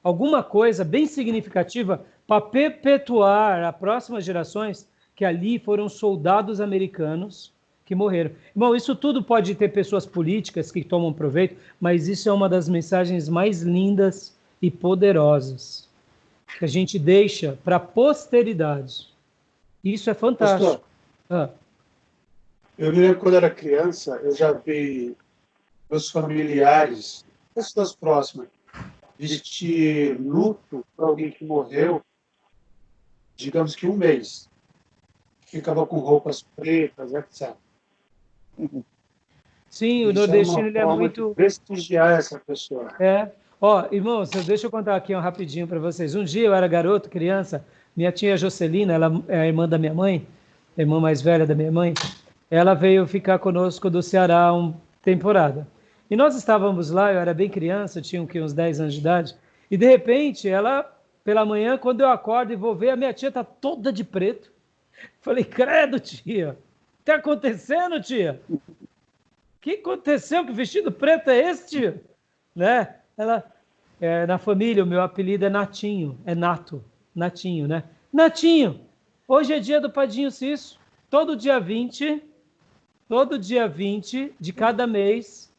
[SPEAKER 1] alguma coisa bem significativa para perpetuar as próximas gerações que ali foram soldados americanos que morreram. Bom, isso tudo pode ter pessoas políticas que tomam proveito, mas isso é uma das mensagens mais lindas e poderosas que a gente deixa para a posteridade. Isso é fantástico.
[SPEAKER 3] Eu me lembro quando era criança, eu já vi meus familiares, pessoas próximas, vestir luto para alguém que morreu, digamos que 1 mês. Ficava com roupas pretas, etc.
[SPEAKER 1] Sim, o nordestino ele é muito...
[SPEAKER 3] prestigiar essa pessoa.
[SPEAKER 1] Irmãos, deixa eu contar aqui rapidinho para vocês. Um dia eu era garoto, criança, minha tia Jocelina, ela é a irmã da minha mãe, a irmã mais velha da minha mãe, ela veio ficar conosco do Ceará uma temporada. E nós estávamos lá, eu era bem criança, tinha uns 10 anos de idade, e de repente, ela, pela manhã, quando eu acordo e vou ver, a minha tia está toda de preto. Falei, credo, tia, o que está acontecendo, tia? O que aconteceu? Que vestido preto é esse, tia? Né? Ela, na família, o meu apelido é Natinho, é Nato, Natinho, né? Natinho, hoje é dia do Padinho Cício, todo dia 20 de cada mês,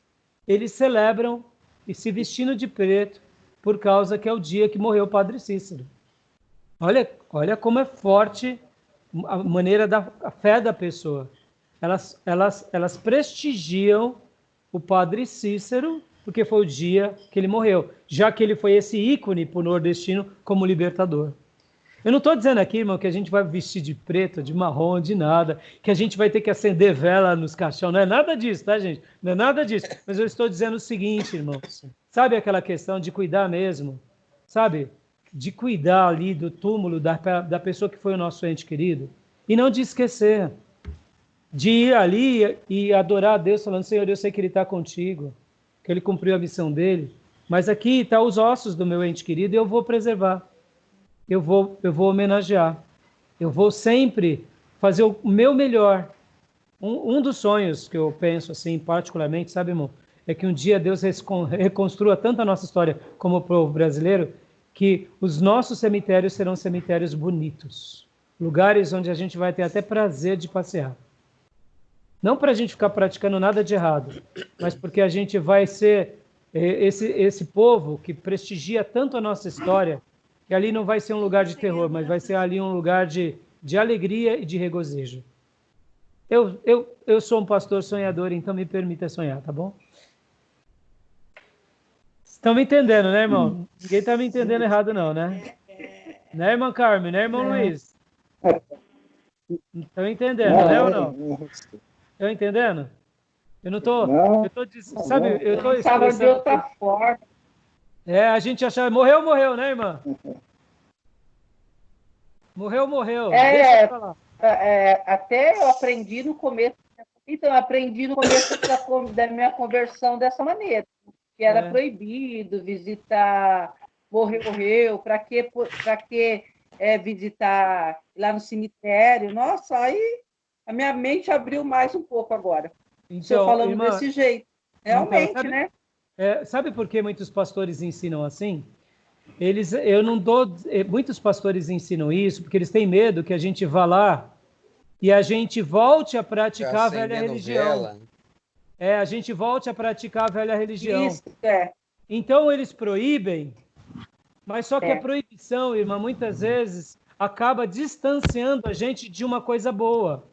[SPEAKER 1] eles celebram e se vestindo de preto por causa que é o dia que morreu o Padre Cícero. Olha como é forte a maneira a fé da pessoa. Elas prestigiam o Padre Cícero porque foi o dia que ele morreu, já que ele foi esse ícone para o nordestino como libertador. Eu não estou dizendo aqui, irmão, que a gente vai vestir de preto, de marrom, de nada, que a gente vai ter que acender vela nos caixões. Não é nada disso, tá, gente? Não é nada disso. Mas eu estou dizendo o seguinte, irmãos. Sabe aquela questão de cuidar mesmo? Sabe? De cuidar ali do túmulo da pessoa que foi o nosso ente querido. E não de esquecer. De ir ali e adorar a Deus, falando, Senhor, eu sei que Ele está contigo, que Ele cumpriu a missão dele. Mas aqui estão os ossos do meu ente querido e eu vou preservar. Eu vou homenagear. Eu vou sempre fazer o meu melhor. Um dos sonhos que eu penso, assim, particularmente, sabe, irmão? É que um dia Deus reconstrua tanto a nossa história como o povo brasileiro, que os nossos cemitérios serão cemitérios bonitos. Lugares onde a gente vai ter até prazer de passear. Não para a gente ficar praticando nada de errado, mas porque a gente vai ser esse povo que prestigia tanto a nossa história, que ali não vai ser um lugar de terror, mas vai ser ali um lugar de alegria e de regozijo. Eu sou um pastor sonhador, então me permita sonhar, tá bom? Estão me entendendo, né, irmão? Ninguém está me entendendo errado, não, né? Né, irmã Carmen? Né, irmão Luiz? Estão entendendo, né ou não? Estão entendendo? Eu não estou... Sabe, eu estou
[SPEAKER 4] expressando... de outra forma.
[SPEAKER 1] A gente achava... Morreu, né, irmã? Morreu. Deixa eu falar.
[SPEAKER 4] Até eu aprendi no começo... Então, eu aprendi no começo da minha conversão dessa maneira. Que era proibido visitar... Morreu. Para que visitar lá no cemitério? Nossa, aí a minha mente abriu mais um pouco agora. Então, você falando irmã, desse jeito. Realmente, então, né?
[SPEAKER 1] Sabe por que muitos pastores ensinam assim? Muitos pastores ensinam isso porque eles têm medo que a gente vá lá e a gente volte a praticar a velha religião. A gente volte a praticar a velha religião.
[SPEAKER 4] Isso,
[SPEAKER 1] Então eles proíbem, mas só que a proibição, irmã, muitas vezes acaba distanciando a gente de uma coisa boa.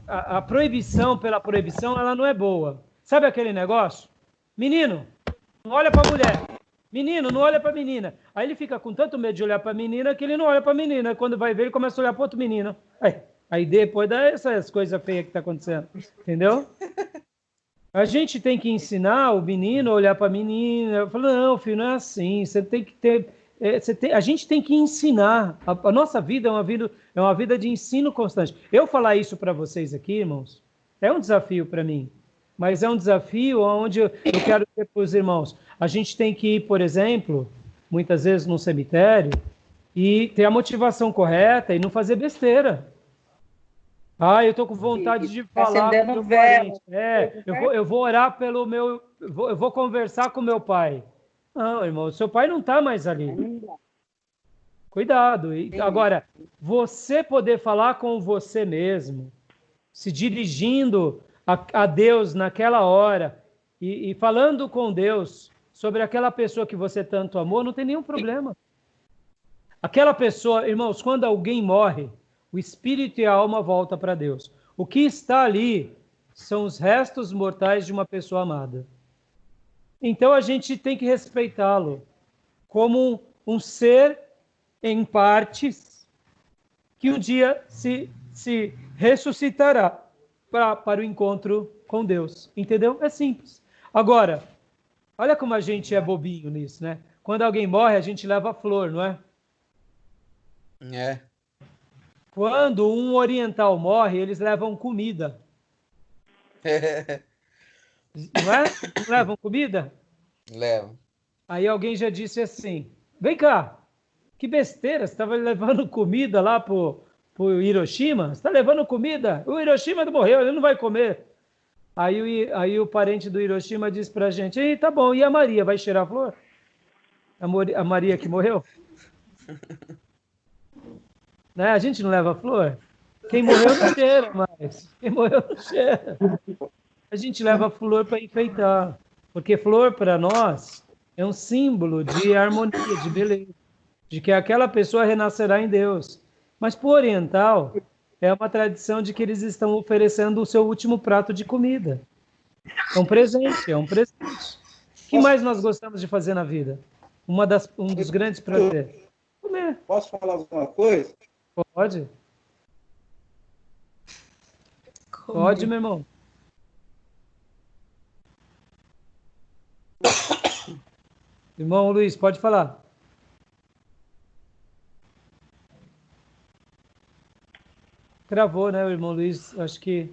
[SPEAKER 1] A proibição pela proibição, ela não é boa. Sabe aquele negócio? Menino, não olha para a mulher. Menino, não olha para a menina. Aí ele fica com tanto medo de olhar para a menina que ele não olha para a menina. Quando vai ver, ele começa a olhar para outro menino. Aí depois dessas coisas feias que tá acontecendo, entendeu? A gente tem que ensinar o menino a olhar para a menina. Eu falo, não, filho, não é assim. Você tem que ter... a gente tem que ensinar. A nossa vida é uma vida de ensino constante. Eu falar isso para vocês aqui, irmãos, é um desafio para mim. Mas é um desafio onde eu quero dizer para os irmãos. A gente tem que ir, por exemplo, muitas vezes num cemitério e ter a motivação correta e não fazer besteira. Ah, eu tô com vontade de falar com meu parente. Eu vou orar pelo meu... Eu vou conversar com meu pai. Não, irmão, seu pai não está mais ali. Cuidado. Agora, você poder falar com você mesmo, se dirigindo a Deus naquela hora e falando com Deus sobre aquela pessoa que você tanto amou, não tem nenhum problema. Aquela pessoa, irmãos, quando alguém morre, o espírito e a alma voltam para Deus. O que está ali são os restos mortais de uma pessoa amada. Então a gente tem que respeitá-lo como um ser em partes que um dia se ressuscitará para o encontro com Deus. Entendeu? É simples. Agora, olha como a gente é bobinho nisso, né? Quando alguém morre, a gente leva flor, não é?
[SPEAKER 6] É.
[SPEAKER 1] Quando um oriental morre, eles levam comida. Não é? Não levam comida?
[SPEAKER 6] Levam.
[SPEAKER 1] Aí alguém já disse assim, vem cá, que besteira, você estava levando comida lá pro Hiroshima? Você está levando comida? O Hiroshima morreu, ele não vai comer. Aí o parente do Hiroshima disse pra gente, ei, tá bom, e a Maria, vai cheirar a flor? A Maria que morreu? Né? A gente não leva flor? Quem morreu não cheira mais. Quem morreu não cheira. A gente leva flor para enfeitar. Porque flor, para nós, é um símbolo de harmonia, de beleza. De que aquela pessoa renascerá em Deus. Mas para o oriental, é uma tradição de que eles estão oferecendo o seu último prato de comida. É um presente, é um presente. O que mais nós gostamos de fazer na vida? Um dos grandes prazeres. Comer.
[SPEAKER 3] Posso falar alguma coisa?
[SPEAKER 1] Pode? Pode, meu irmão. Irmão Luiz, pode falar. Travou, né, o irmão Luiz? Acho que...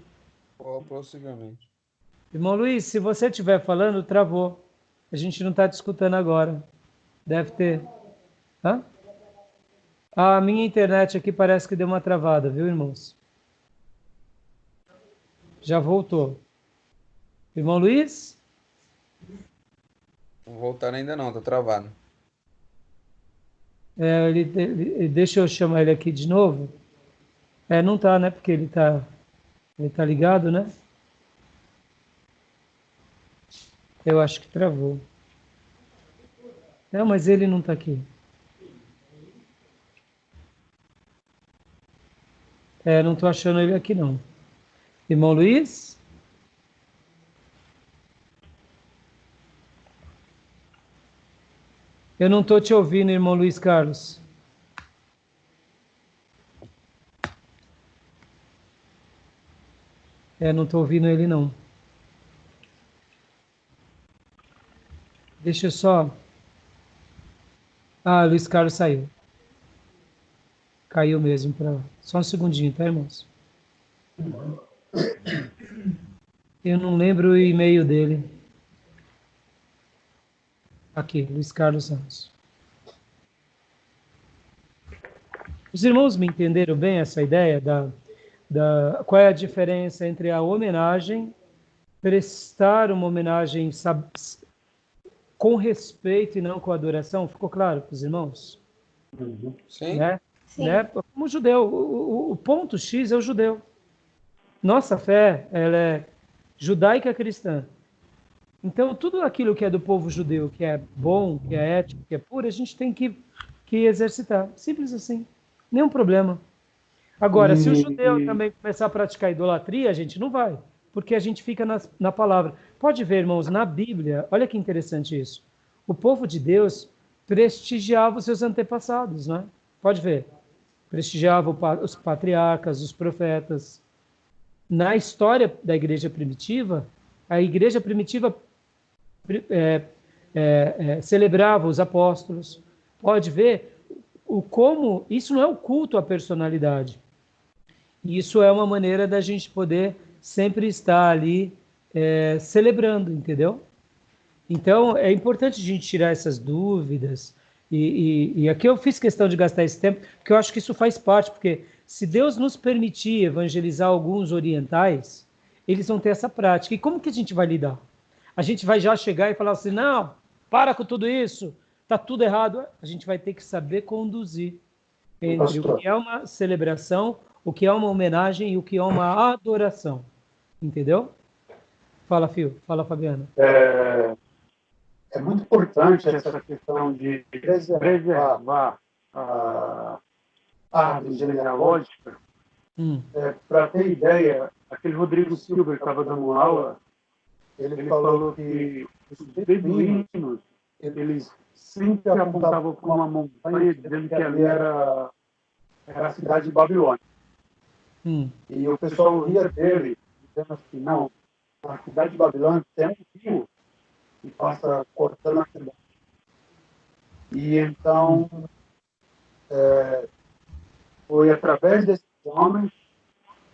[SPEAKER 6] Possivelmente.
[SPEAKER 1] Irmão Luiz, se você estiver falando, travou. A gente não está te escutando agora. Deve ter... Hã? A minha internet aqui parece que deu uma travada, viu, irmãos? Já voltou. Irmão Luiz?
[SPEAKER 6] Não voltaram ainda não, tá travado.
[SPEAKER 1] Deixa eu chamar ele aqui de novo. Não tá, né? Porque ele tá ligado, né? Eu acho que travou. Não, mas ele não tá aqui. Não tô achando ele aqui, não. Irmão Luiz? Eu não tô te ouvindo, irmão Luiz Carlos. Não tô ouvindo ele, não. Deixa eu só... Ah, Luiz Carlos saiu. Caiu mesmo. Só um segundinho, tá, irmãos? Eu não lembro o e-mail dele. Aqui, Luiz Carlos Santos. Os irmãos me entenderam bem essa ideia qual é a diferença entre a homenagem, prestar uma homenagem com respeito e não com adoração? Ficou claro para os irmãos?
[SPEAKER 6] Sim.
[SPEAKER 1] Né?
[SPEAKER 5] Sim.
[SPEAKER 1] Né? Como judeu, o ponto X é o judeu. Nossa fé, ela é judaica cristã. Então, tudo aquilo que é do povo judeu, que é bom, que é ético, que é puro, a gente tem que exercitar. Simples assim. Nenhum problema. Agora, se o judeu também começar a praticar idolatria, a gente não vai. Porque a gente fica na palavra. Pode ver, irmãos, na Bíblia, olha que interessante isso. O povo de Deus prestigiava os seus antepassados, né? Pode ver. prestigiava os patriarcas, os profetas. Na história da igreja primitiva, a igreja primitiva celebrava os apóstolos. Pode ver como isso não é o culto à personalidade. Isso é uma maneira da gente poder sempre estar ali celebrando, entendeu? Então, é importante a gente tirar essas dúvidas. E aqui eu fiz questão de gastar esse tempo, porque eu acho que isso faz parte, porque se Deus nos permitir evangelizar alguns orientais, eles vão ter essa prática. E como que a gente vai lidar? A gente vai já chegar e falar assim, não, para com tudo isso, está tudo errado. A gente vai ter que saber conduzir entre o que é uma celebração, o que é uma homenagem e o que é uma adoração. Entendeu? Fala, Fio. Fala, Fabiana.
[SPEAKER 3] É muito importante essa questão de preservar a árvore genealógica. Para ter ideia, aquele Rodrigo Silva que estava dando aula, ele falou que os beduínos, eles sempre apontavam para uma montanha dizendo que ali era a cidade de Babilônia. E o pessoal ria dele, dizendo assim, não, a cidade de Babilônia tem um rio que passa cortando a cidade. E então, foi através desses homens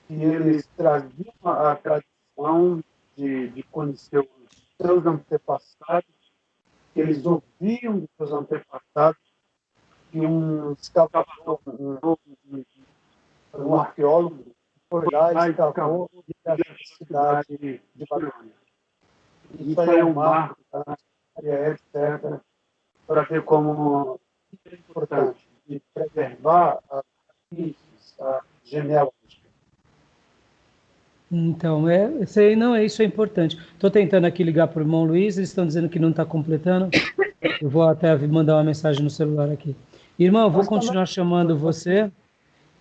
[SPEAKER 3] que eles traziam a tradição de conhecer os seus antepassados, que eles ouviam dos seus antepassados, que um escavador, um arqueólogo, foi lá e escavou a cidade de Babilônia. Isso aí é um marco da história, etc., para ver como é importante de preservar a genealógica.
[SPEAKER 1] Então, isso é importante. Estou tentando aqui ligar para o irmão Luiz, eles estão dizendo que não está completando. Eu vou até mandar uma mensagem no celular aqui. Irmão, eu vou continuar chamando você,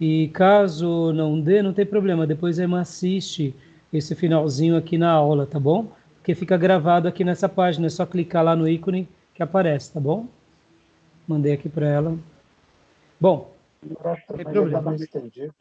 [SPEAKER 1] e caso não dê, não tem problema. Depois a irmã assiste esse finalzinho aqui na aula, tá bom? Porque fica gravado aqui nessa página, é só clicar lá no ícone que aparece, tá bom? Mandei aqui para ela. Bom, não tem problema.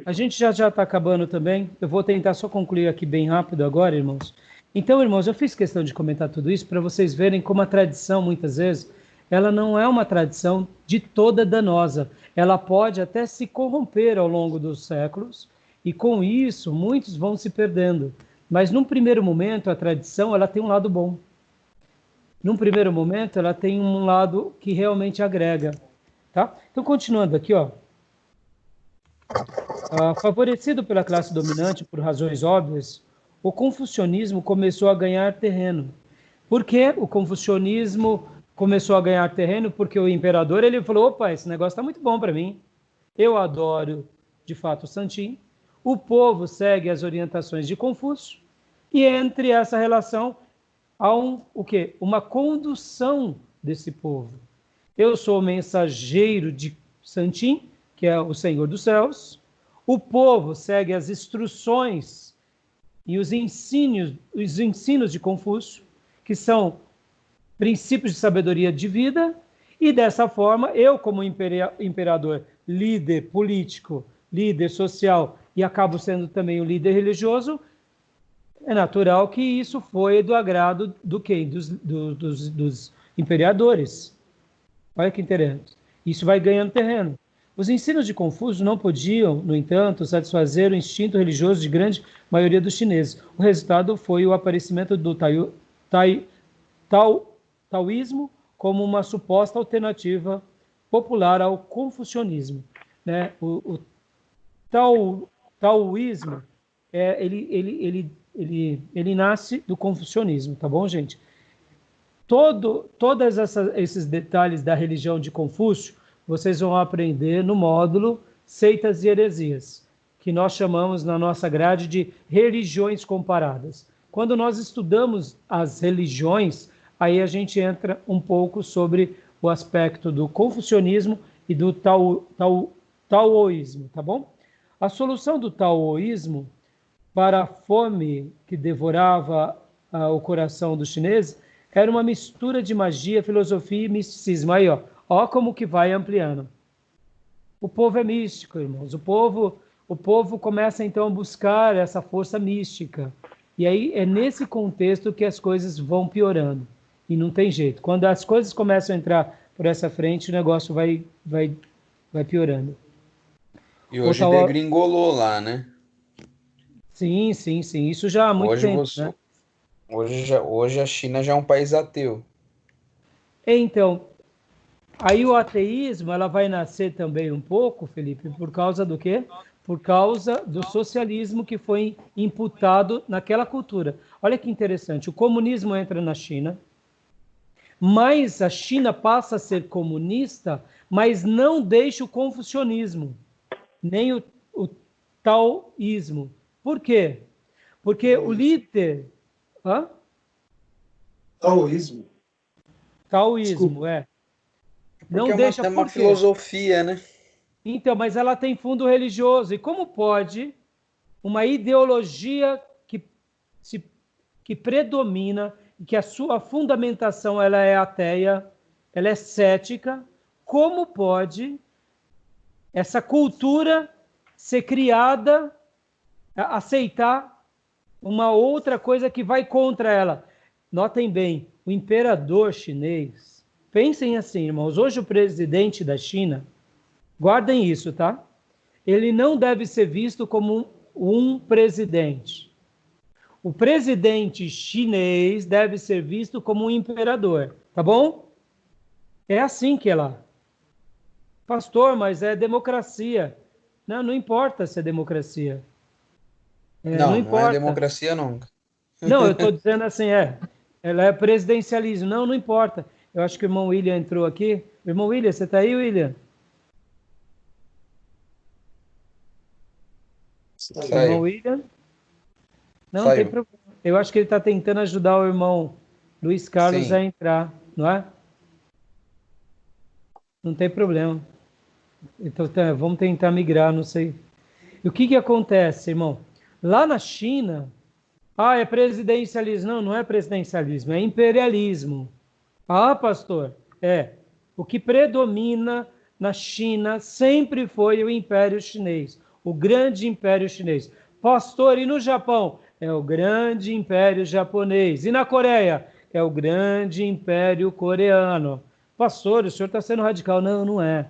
[SPEAKER 1] A gente já está acabando também. Eu vou tentar só concluir aqui bem rápido agora, irmãos. Então, irmãos, eu fiz questão de comentar tudo isso para vocês verem como a tradição, muitas vezes, ela não é uma tradição de toda danosa. Ela pode até se corromper ao longo dos séculos, e com isso, muitos vão se perdendo. Mas, num primeiro momento, a tradição ela tem um lado bom. Num primeiro momento, ela tem um lado que realmente agrega. Tá? Então, continuando aqui, ó. Favorecido pela classe dominante por razões óbvias, o confucionismo começou a ganhar terreno. Por que o confucionismo começou a ganhar terreno? Porque o imperador ele falou, opa, esse negócio está muito bom para mim. Eu adoro, de fato, o Santin. O povo segue as orientações de Confúcio. E entre essa relação há o quê? Uma condução desse povo. Eu sou o mensageiro de Santin, que é o Senhor dos Céus. O povo segue as instruções e os ensinos de Confúcio, que são princípios de sabedoria de vida, e dessa forma, eu como imperador, líder político, líder social, e acabo sendo também o líder religioso, é natural que isso foi do agrado do quê? Dos imperadores. Olha que interessante. Isso vai ganhando terreno. Os ensinos de Confúcio não podiam, no entanto, satisfazer o instinto religioso de grande maioria dos chineses. O resultado foi o aparecimento do taoísmo como uma suposta alternativa popular ao confucionismo. Né? O taoísmo, ele nasce do confucionismo, tá bom, gente? Todos esses detalhes da religião de Confúcio, vocês vão aprender no módulo Seitas e Heresias, que nós chamamos na nossa grade de religiões comparadas. Quando nós estudamos as religiões, aí a gente entra um pouco sobre o aspecto do confucionismo e do taoísmo, tá bom? A solução do taoísmo para a fome que devorava o coração dos chineses era uma mistura de magia, filosofia e misticismo. Aí, ó como que vai ampliando. O povo é místico, irmãos. O povo começa então a buscar essa força mística. E aí é nesse contexto que as coisas vão piorando. E não tem jeito. Quando as coisas começam a entrar por essa frente, o negócio vai piorando.
[SPEAKER 6] E hoje degringolou lá, né?
[SPEAKER 1] Sim. Isso já há muito tempo, né?
[SPEAKER 6] Hoje a China já é um país ateu.
[SPEAKER 1] Então, aí o ateísmo, ela vai nascer também um pouco, Felipe, por causa do quê? Por causa do socialismo que foi imputado naquela cultura. Olha que interessante, o comunismo entra na China, mas a China passa a ser comunista, mas não deixa o confucionismo, nem o taoísmo. Por quê? Porque o líder... Hã?
[SPEAKER 3] Taoísmo.
[SPEAKER 1] Taoísmo,
[SPEAKER 3] Desculpa.
[SPEAKER 1] Não deixa
[SPEAKER 6] é uma filosofia, né?
[SPEAKER 1] Então, mas ela tem fundo religioso. E como pode uma ideologia que predomina e que a sua fundamentação ela é ateia, ela é cética, como pode essa cultura ser criada, aceitar uma outra coisa que vai contra ela? Notem bem, o imperador chinês, pensem assim, irmãos, hoje o presidente da China, guardem isso, tá? Ele não deve ser visto como um presidente. O presidente chinês deve ser visto como um imperador, tá bom? É assim que é lá. Pastor, mas é democracia. Não importa se é democracia.
[SPEAKER 6] Não
[SPEAKER 1] importa.
[SPEAKER 6] é democracia nunca.
[SPEAKER 1] Não, eu estou dizendo assim, ela é presidencialismo. Não importa. Eu acho que o irmão William entrou aqui. Irmão William, você está aí, William? Irmão William? Não tem problema. Eu acho que ele está tentando ajudar o irmão Luiz Carlos a entrar, não é? Não tem problema. Então, vamos tentar migrar, não sei. E o que acontece, irmão? Lá na China, é presidencialismo. Não é presidencialismo, é imperialismo. Pastor, o que predomina na China sempre foi o Império Chinês, o grande Império Chinês. Pastor, e no Japão? É o grande Império Japonês. E na Coreia? É o grande Império Coreano. Pastor, o senhor está sendo radical. Não é.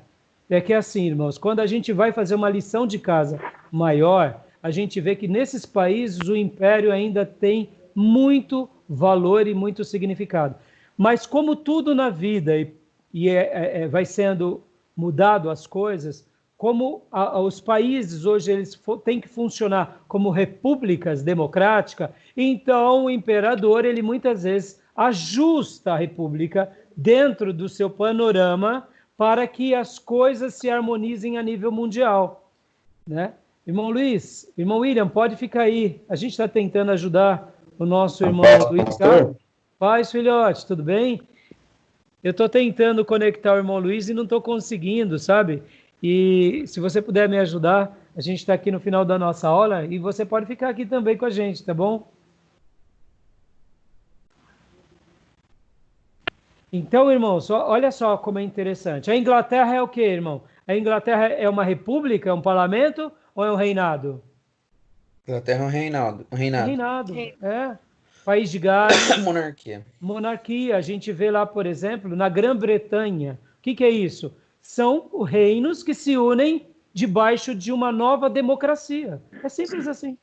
[SPEAKER 1] É que é assim, irmãos, quando a gente vai fazer uma lição de casa maior, a gente vê que nesses países o império ainda tem muito valor e muito significado. Mas como tudo na vida vai sendo mudado as coisas, como os países hoje eles têm que funcionar como repúblicas democráticas, então o imperador ele muitas vezes ajusta a república dentro do seu panorama para que as coisas se harmonizem a nível mundial, né? Irmão Luiz, irmão William, pode ficar aí. A gente está tentando ajudar o nosso irmão Luiz Carlos. Paz, filhote, tudo bem? Eu estou tentando conectar o irmão Luiz e não estou conseguindo, sabe? E se você puder me ajudar, a gente está aqui no final da nossa aula e você pode ficar aqui também com a gente, tá bom? Então, irmão, olha só como é interessante. A Inglaterra é o quê, irmão? A Inglaterra é uma república, é um parlamento ou é um reinado?
[SPEAKER 6] Inglaterra é um reinado.
[SPEAKER 1] Reinado, País de Gales.
[SPEAKER 6] Monarquia.
[SPEAKER 1] Monarquia. A gente vê lá, por exemplo, na Grã-Bretanha. O que é isso? São reinos que se unem debaixo de uma nova democracia. É simples assim.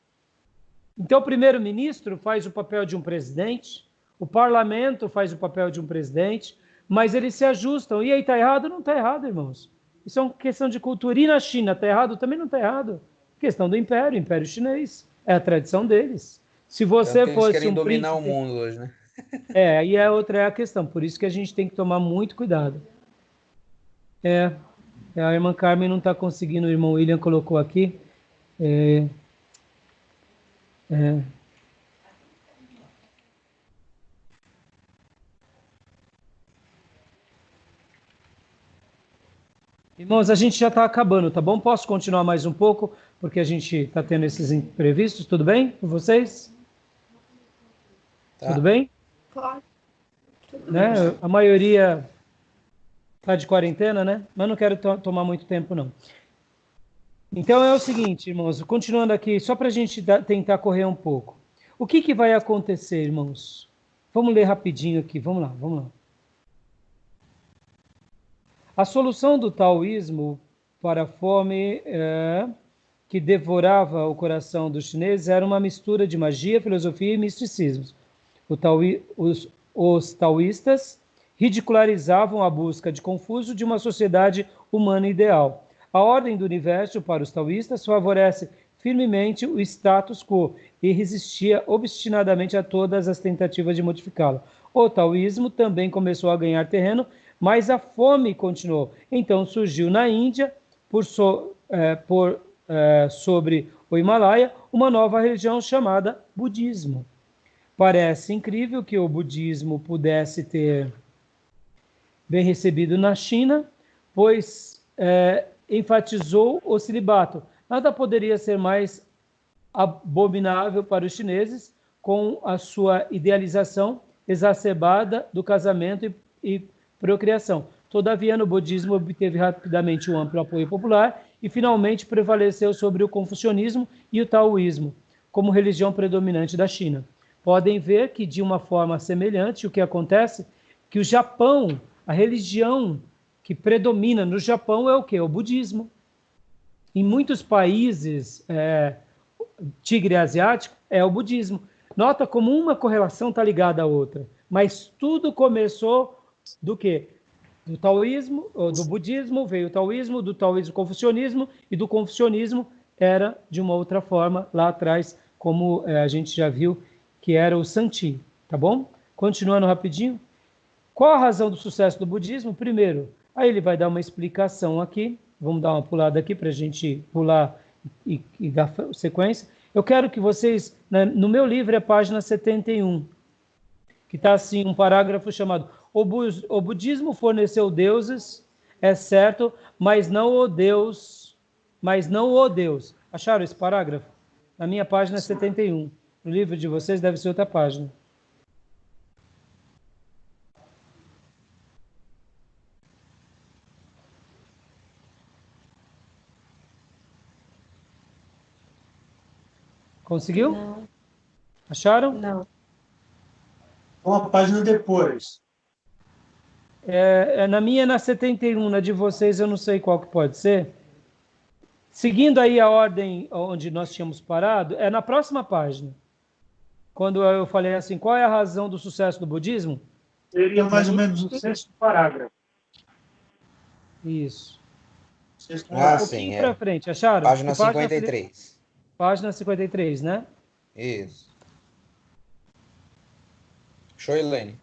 [SPEAKER 1] Então, o primeiro-ministro faz o papel de um presidente, o parlamento faz o papel de um presidente, mas eles se ajustam. E aí, está errado? Não está errado, irmãos. Isso é uma questão de cultura. E na China, está errado? Também não está errado. Questão do império chinês. É a tradição deles. Se você fosse
[SPEAKER 6] eles querem dominar o mundo hoje, né?
[SPEAKER 1] Aí outra é a questão. Por isso que a gente tem que tomar muito cuidado. A irmã Carmen não está conseguindo, o irmão William colocou aqui. Irmãos, a gente já está acabando, tá bom? Posso continuar mais um pouco, porque a gente está tendo esses imprevistos. Tudo bem com vocês? Tá. Tudo bem?
[SPEAKER 5] Pode.
[SPEAKER 1] Né? A maioria Tá de quarentena, né? Mas não quero tomar muito tempo, não. Então é o seguinte, irmãos, continuando aqui, só para a gente tentar correr um pouco. O que vai acontecer, irmãos? Vamos ler rapidinho aqui, vamos lá. A solução do taoísmo para a fome que devorava o coração dos chineses era uma mistura de magia, filosofia e misticismo. Os taoístas ridicularizavam a busca de Confúcio de uma sociedade humana ideal. A ordem do universo para os taoístas favorece firmemente o status quo e resistia obstinadamente a todas as tentativas de modificá-lo. O taoísmo também começou a ganhar terreno, mas a fome continuou. Então surgiu na Índia, sobre o Himalaia, uma nova religião chamada budismo. Parece incrível que o budismo pudesse ter bem recebido na China, pois enfatizou o celibato. Nada poderia ser mais abominável para os chineses com a sua idealização exacerbada do casamento e procriação. Todavia, no budismo obteve rapidamente um amplo apoio popular e finalmente prevaleceu sobre o confucionismo e o taoísmo como religião predominante da China. Podem ver que, de uma forma semelhante, o que acontece é que o Japão, a religião que predomina no Japão é o quê? O budismo. Em muitos países, tigre asiático é o budismo. Nota como uma correlação está ligada à outra. Mas tudo começou do quê? Do taoísmo, ou do budismo, veio o taoísmo, do taoísmo confucionismo, e do confucionismo era de uma outra forma lá atrás, como a gente já viu, que era o Santi, tá bom? Continuando rapidinho. Qual a razão do sucesso do budismo? Primeiro, aí ele vai dar uma explicação aqui. Vamos dar uma pulada aqui para a gente pular e dar sequência. Eu quero que vocês, no meu livro é página 71, que está assim, um parágrafo chamado O budismo forneceu deuses, é certo, mas não o Deus. Acharam esse parágrafo? Na minha página 71. No livro de vocês deve ser outra página. Conseguiu?
[SPEAKER 5] Não.
[SPEAKER 1] Acharam?
[SPEAKER 5] Não.
[SPEAKER 3] Uma página depois.
[SPEAKER 1] Na minha é na 71, na de vocês eu não sei qual que pode ser. Seguindo aí a ordem onde nós tínhamos parado, é na próxima página. Quando eu falei assim, qual é a razão do sucesso do budismo?
[SPEAKER 3] Seria mais ou menos o sexto parágrafo.
[SPEAKER 1] Isso.
[SPEAKER 3] Sexto
[SPEAKER 6] Ah,
[SPEAKER 1] Um
[SPEAKER 6] sim,
[SPEAKER 1] pouquinho para frente, acharam?
[SPEAKER 6] Página 53.
[SPEAKER 1] Página 53, né?
[SPEAKER 6] Isso. Show, Helene.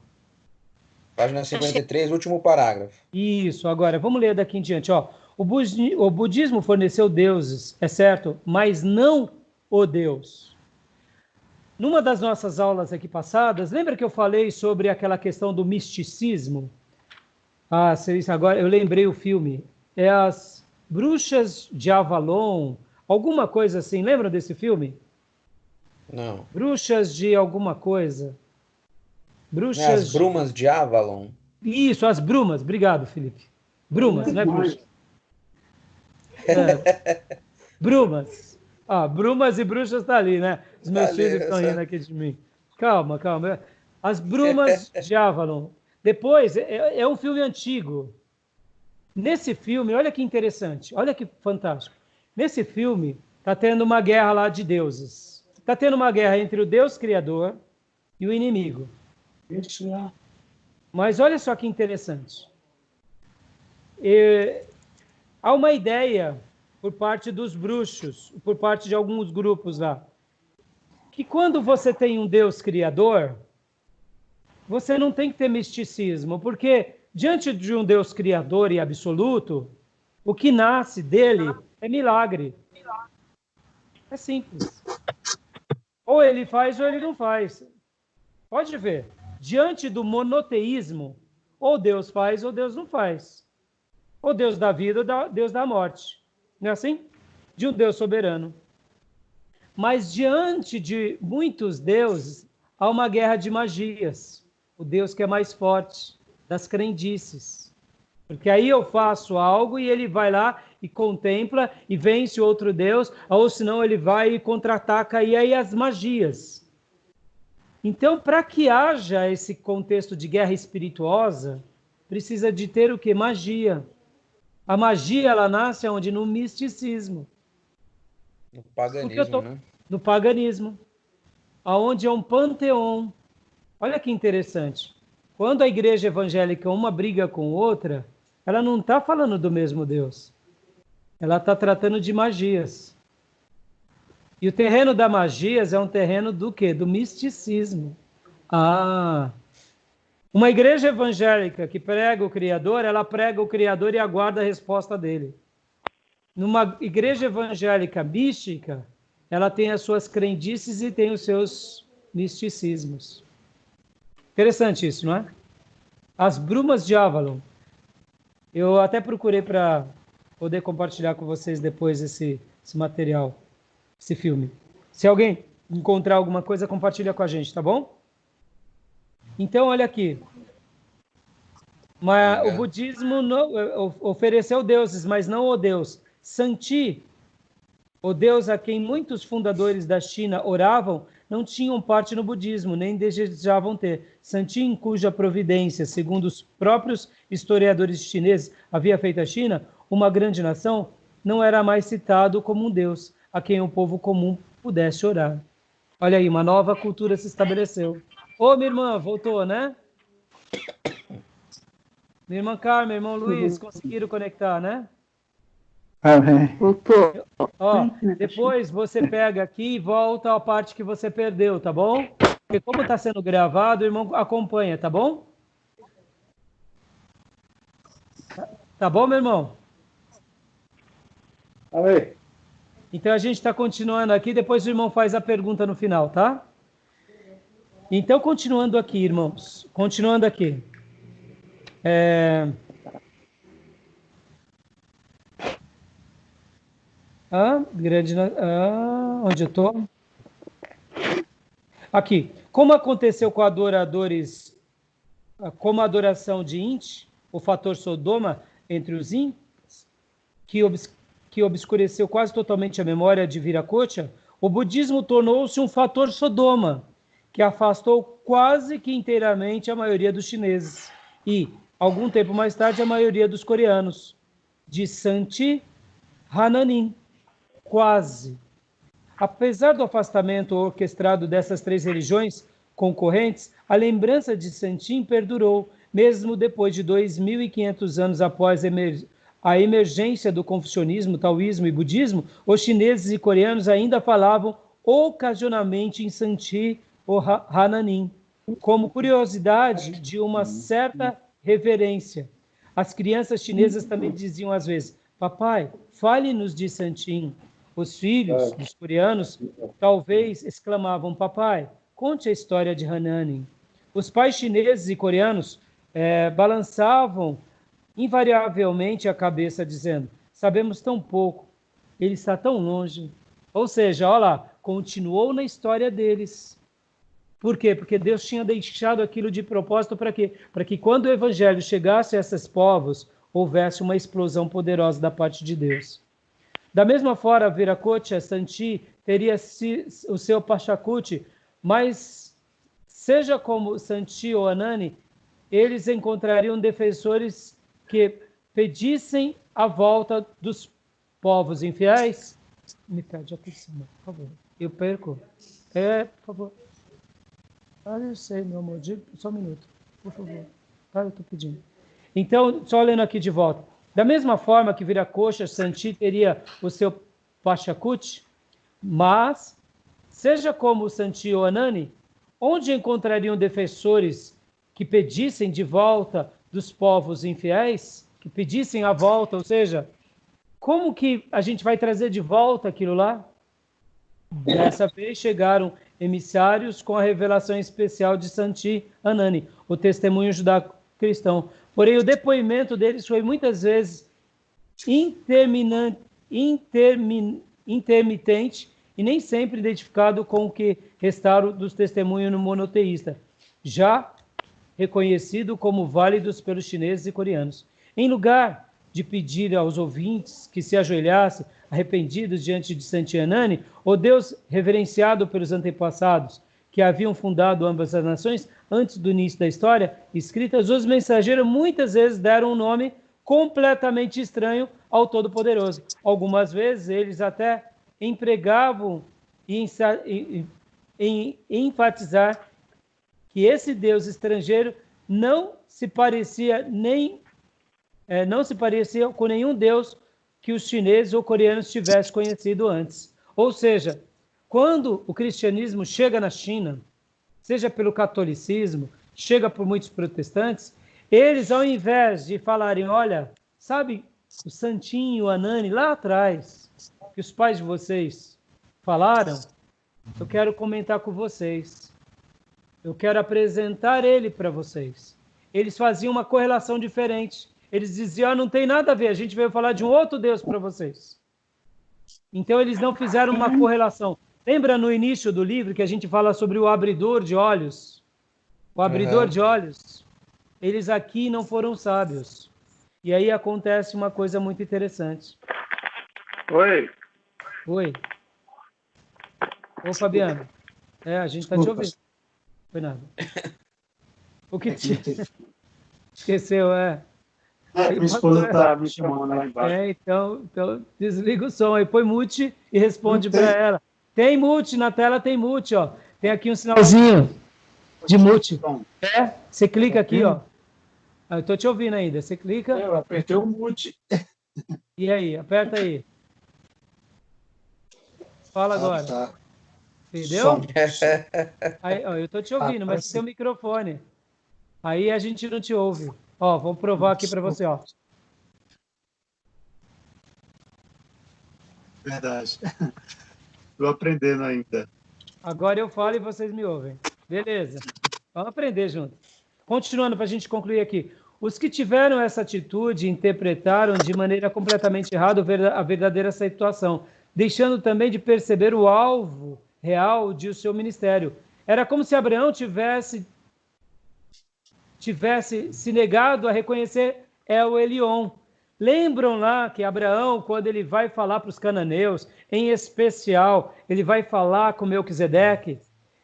[SPEAKER 6] Página 53, último parágrafo.
[SPEAKER 1] Isso, agora, vamos ler daqui em diante. Ó. O budismo forneceu deuses, é certo, mas não o Deus. Numa das nossas aulas aqui passadas, lembra que eu falei sobre aquela questão do misticismo? Ah, agora eu lembrei o filme. É as Bruxas de Avalon, alguma coisa assim. Lembram desse filme?
[SPEAKER 6] Não.
[SPEAKER 1] Bruxas de alguma coisa. Bruxas.
[SPEAKER 6] As Brumas de Avalon.
[SPEAKER 1] Isso, as brumas. Obrigado, Felipe. Brumas, não é bruxa? Brumas. Ah, brumas e bruxas tá ali, né? Os meus filhos estão rindo aqui de mim. Calma. As Brumas de Avalon. Depois, é um filme antigo. Nesse filme, olha que interessante, olha que fantástico. Nesse filme, está tendo uma guerra lá de deuses. Está tendo uma guerra entre o Deus Criador e o inimigo.
[SPEAKER 3] Isso lá.
[SPEAKER 1] Mas olha só que interessante. Há uma ideia por parte dos bruxos, por parte de alguns grupos lá, que quando você tem um Deus Criador, você não tem que ter misticismo, porque diante de um Deus Criador e absoluto, o que nasce dele é milagre. É simples. Ou ele faz ou ele não faz. Pode ver. Diante do monoteísmo, ou Deus faz ou Deus não faz. Ou Deus dá vida ou Deus dá morte. Não é assim? De um Deus soberano. Mas diante de muitos deuses, há uma guerra de magias. O Deus que é mais forte, das crendices. Porque aí eu faço algo e ele vai lá e contempla e vence outro Deus, ou senão ele vai e contra-ataca, e aí as magias. Então, para que haja esse contexto de guerra espirituosa, precisa de ter o quê? Magia. A magia, ela nasce onde? No misticismo.
[SPEAKER 6] No paganismo, né?
[SPEAKER 1] No paganismo. Onde é um panteão. Olha que interessante. Quando a igreja evangélica uma briga com outra, ela não está falando do mesmo Deus. Ela está tratando de magias. E o terreno da magias é um terreno do quê? Do misticismo. Uma igreja evangélica que prega o Criador, ela prega o Criador e aguarda a resposta dele. Numa igreja evangélica mística, ela tem as suas crendices e tem os seus misticismos. Interessante isso, não é? As Brumas de Avalon. Eu até procurei para poder compartilhar com vocês depois esse material, esse filme. Se alguém encontrar alguma coisa, compartilha com a gente, tá bom? Então, olha aqui. O budismo ofereceu deuses, mas não o Deus. Santi, o Deus a quem muitos fundadores da China oravam, não tinham parte no budismo, nem desejavam ter. Santi, em cuja providência, segundo os próprios historiadores chineses, havia feito a China uma grande nação, não era mais citado como um Deus a quem o povo comum pudesse orar. Olha aí, uma nova cultura se estabeleceu. Ô, minha irmã, voltou, né? Minha irmã Carmen, irmão Luiz, conseguiram conectar, né?
[SPEAKER 7] Voltou.
[SPEAKER 1] Ó, depois você pega aqui e volta à parte que você perdeu, tá bom? Porque como está sendo gravado, o irmão acompanha, tá bom? Tá bom, meu irmão?
[SPEAKER 3] Amém.
[SPEAKER 1] Então a gente está continuando aqui, depois o irmão faz a pergunta no final, tá? Então, continuando aqui, irmãos. Continuando aqui. Onde eu estou? Aqui. Como aconteceu com adoradores, como a adoração de Inti, o fator Sodoma entre os Incas, que obscureceu quase totalmente a memória de Viracocha, o budismo tornou-se um fator Sodoma, que afastou quase que inteiramente a maioria dos chineses e, algum tempo mais tarde, a maioria dos coreanos, de Santi Hananim. Quase. Apesar do afastamento orquestrado dessas três religiões concorrentes, a lembrança de Santin perdurou, mesmo depois de 2.500 anos após a emergência do confucionismo, taoísmo e budismo, os chineses e coreanos ainda falavam ocasionalmente em Santi ou Hananim, como curiosidade de uma certa reverência. As crianças chinesas também diziam às vezes: papai, fale-nos de Santin. Os filhos dos coreanos talvez exclamavam: papai, conte a história de Hananim. Os pais chineses e coreanos balançavam invariavelmente a cabeça, dizendo: sabemos tão pouco, ele está tão longe. Ou seja, olha lá, continuou na história deles. Por quê? Porque Deus tinha deixado aquilo de propósito para quê? Para que quando o evangelho chegasse a esses povos, houvesse uma explosão poderosa da parte de Deus. Da mesma forma, Viracocha Santi teria o seu Pachacuti, mas seja como Santi ou Anani, eles encontrariam defensores que pedissem a volta dos povos infiéis. Me pede aqui em cima, por favor. Eu perco. Por favor. Eu sei, meu amor. Só um minuto, por favor. Eu estou pedindo. Então, só lendo aqui de volta. Da mesma forma que Viracocha Santi teria o seu Pachacuti, mas, seja como Santi ou Anani, onde encontrariam defensores que pedissem de volta dos povos infiéis, que pedissem a volta, ou seja, como que a gente vai trazer de volta aquilo lá? Dessa vez chegaram emissários com a revelação especial de Santi Anani, o testemunho judaico-cristão. Porém, o depoimento deles foi muitas vezes intermitente e nem sempre identificado com o que restaram dos testemunhos no monoteísta, já reconhecido como válidos pelos chineses e coreanos. Em lugar de pedir aos ouvintes que se ajoelhassem, arrependidos diante de Santianani, o Deus reverenciado pelos antepassados, que haviam fundado ambas as nações, antes do início da história, escritas, os mensageiros muitas vezes deram um nome completamente estranho ao Todo-Poderoso. Algumas vezes eles até empregavam em enfatizar que esse Deus estrangeiro não se parecia com nenhum Deus que os chineses ou coreanos tivessem conhecido antes. Ou seja, quando o cristianismo chega na China, seja pelo catolicismo, chega por muitos protestantes, eles, ao invés de falarem, olha, sabe o Santinho, o Anani, lá atrás, que os pais de vocês falaram, eu quero comentar com vocês. Eu quero apresentar ele para vocês. Eles faziam uma correlação diferente. Eles diziam, não tem nada a ver, a gente veio falar de um outro Deus para vocês. Então, eles não fizeram uma correlação. Lembra no início do livro que a gente fala sobre o abridor de olhos? O abridor de olhos. Eles aqui não foram sábios. E aí acontece uma coisa muito interessante.
[SPEAKER 3] Oi.
[SPEAKER 1] Oi. Ô, Fabiano. A gente está te ouvindo. Foi nada. O que te... Esqueceu,
[SPEAKER 3] Minha esposa está me chamando lá embaixo.
[SPEAKER 1] Então desliga o som aí, põe mute e responde para ela. Tem mute, na tela tem mute, ó. Tem aqui um sinalzinho de mute. Você clica aqui, ó. Eu estou te ouvindo ainda. Você clica.
[SPEAKER 3] Eu apertei o mute.
[SPEAKER 1] E aí, aperta aí. Fala agora.
[SPEAKER 3] Tá.
[SPEAKER 1] Entendeu? Aí, ó, eu estou te ouvindo, mas tem o microfone. Aí a gente não te ouve. Ó, vou provar aqui para você, ó.
[SPEAKER 3] Verdade. Estou aprendendo ainda.
[SPEAKER 1] Agora eu falo e vocês me ouvem. Beleza. Vamos aprender junto. Continuando para a gente concluir aqui. Os que tiveram essa atitude interpretaram de maneira completamente errada a verdadeira situação, deixando também de perceber o alvo real de seu ministério. Era como se Abraão tivesse se negado a reconhecer El Elyon. Lembram lá que Abraão, quando ele vai falar para os cananeus, em especial, ele vai falar com Melquisedeque,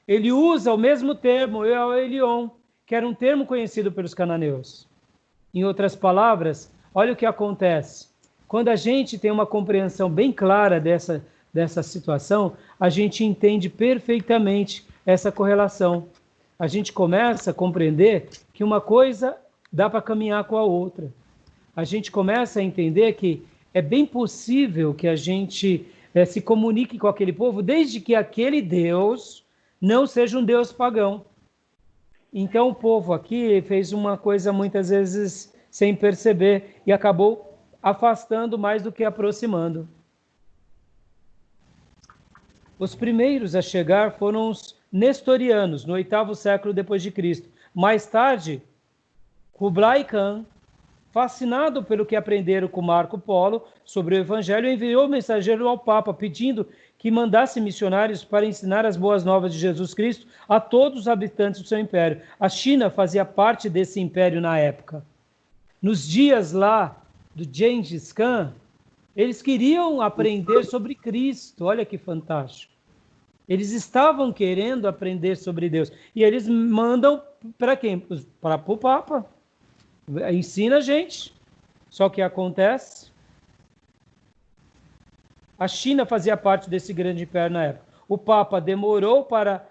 [SPEAKER 1] ele usa o mesmo termo, El Elyon, que era um termo conhecido pelos cananeus. Em outras palavras, olha o que acontece. Quando a gente tem uma compreensão bem clara dessa situação, a gente entende perfeitamente essa correlação. A gente começa a compreender que uma coisa dá para caminhar com a outra. A gente começa a entender que é bem possível que a gente se comunique com aquele povo, desde que aquele Deus não seja um Deus pagão. Então o povo aqui fez uma coisa muitas vezes sem perceber e acabou afastando mais do que aproximando. Os primeiros a chegar foram os nestorianos, no 8º século depois de Cristo. Mais tarde, Kublai Khan, fascinado pelo que aprenderam com Marco Polo sobre o Evangelho, enviou mensageiro ao Papa, pedindo que mandasse missionários para ensinar as boas novas de Jesus Cristo a todos os habitantes do seu império. A China fazia parte desse império na época. Nos dias lá do Gengis Khan, eles queriam aprender sobre Cristo. Olha que fantástico. Eles estavam querendo aprender sobre Deus. E eles mandam para quem? Para o Papa. Ensina a gente. Só que acontece... A China fazia parte desse grande império na época. O Papa demorou para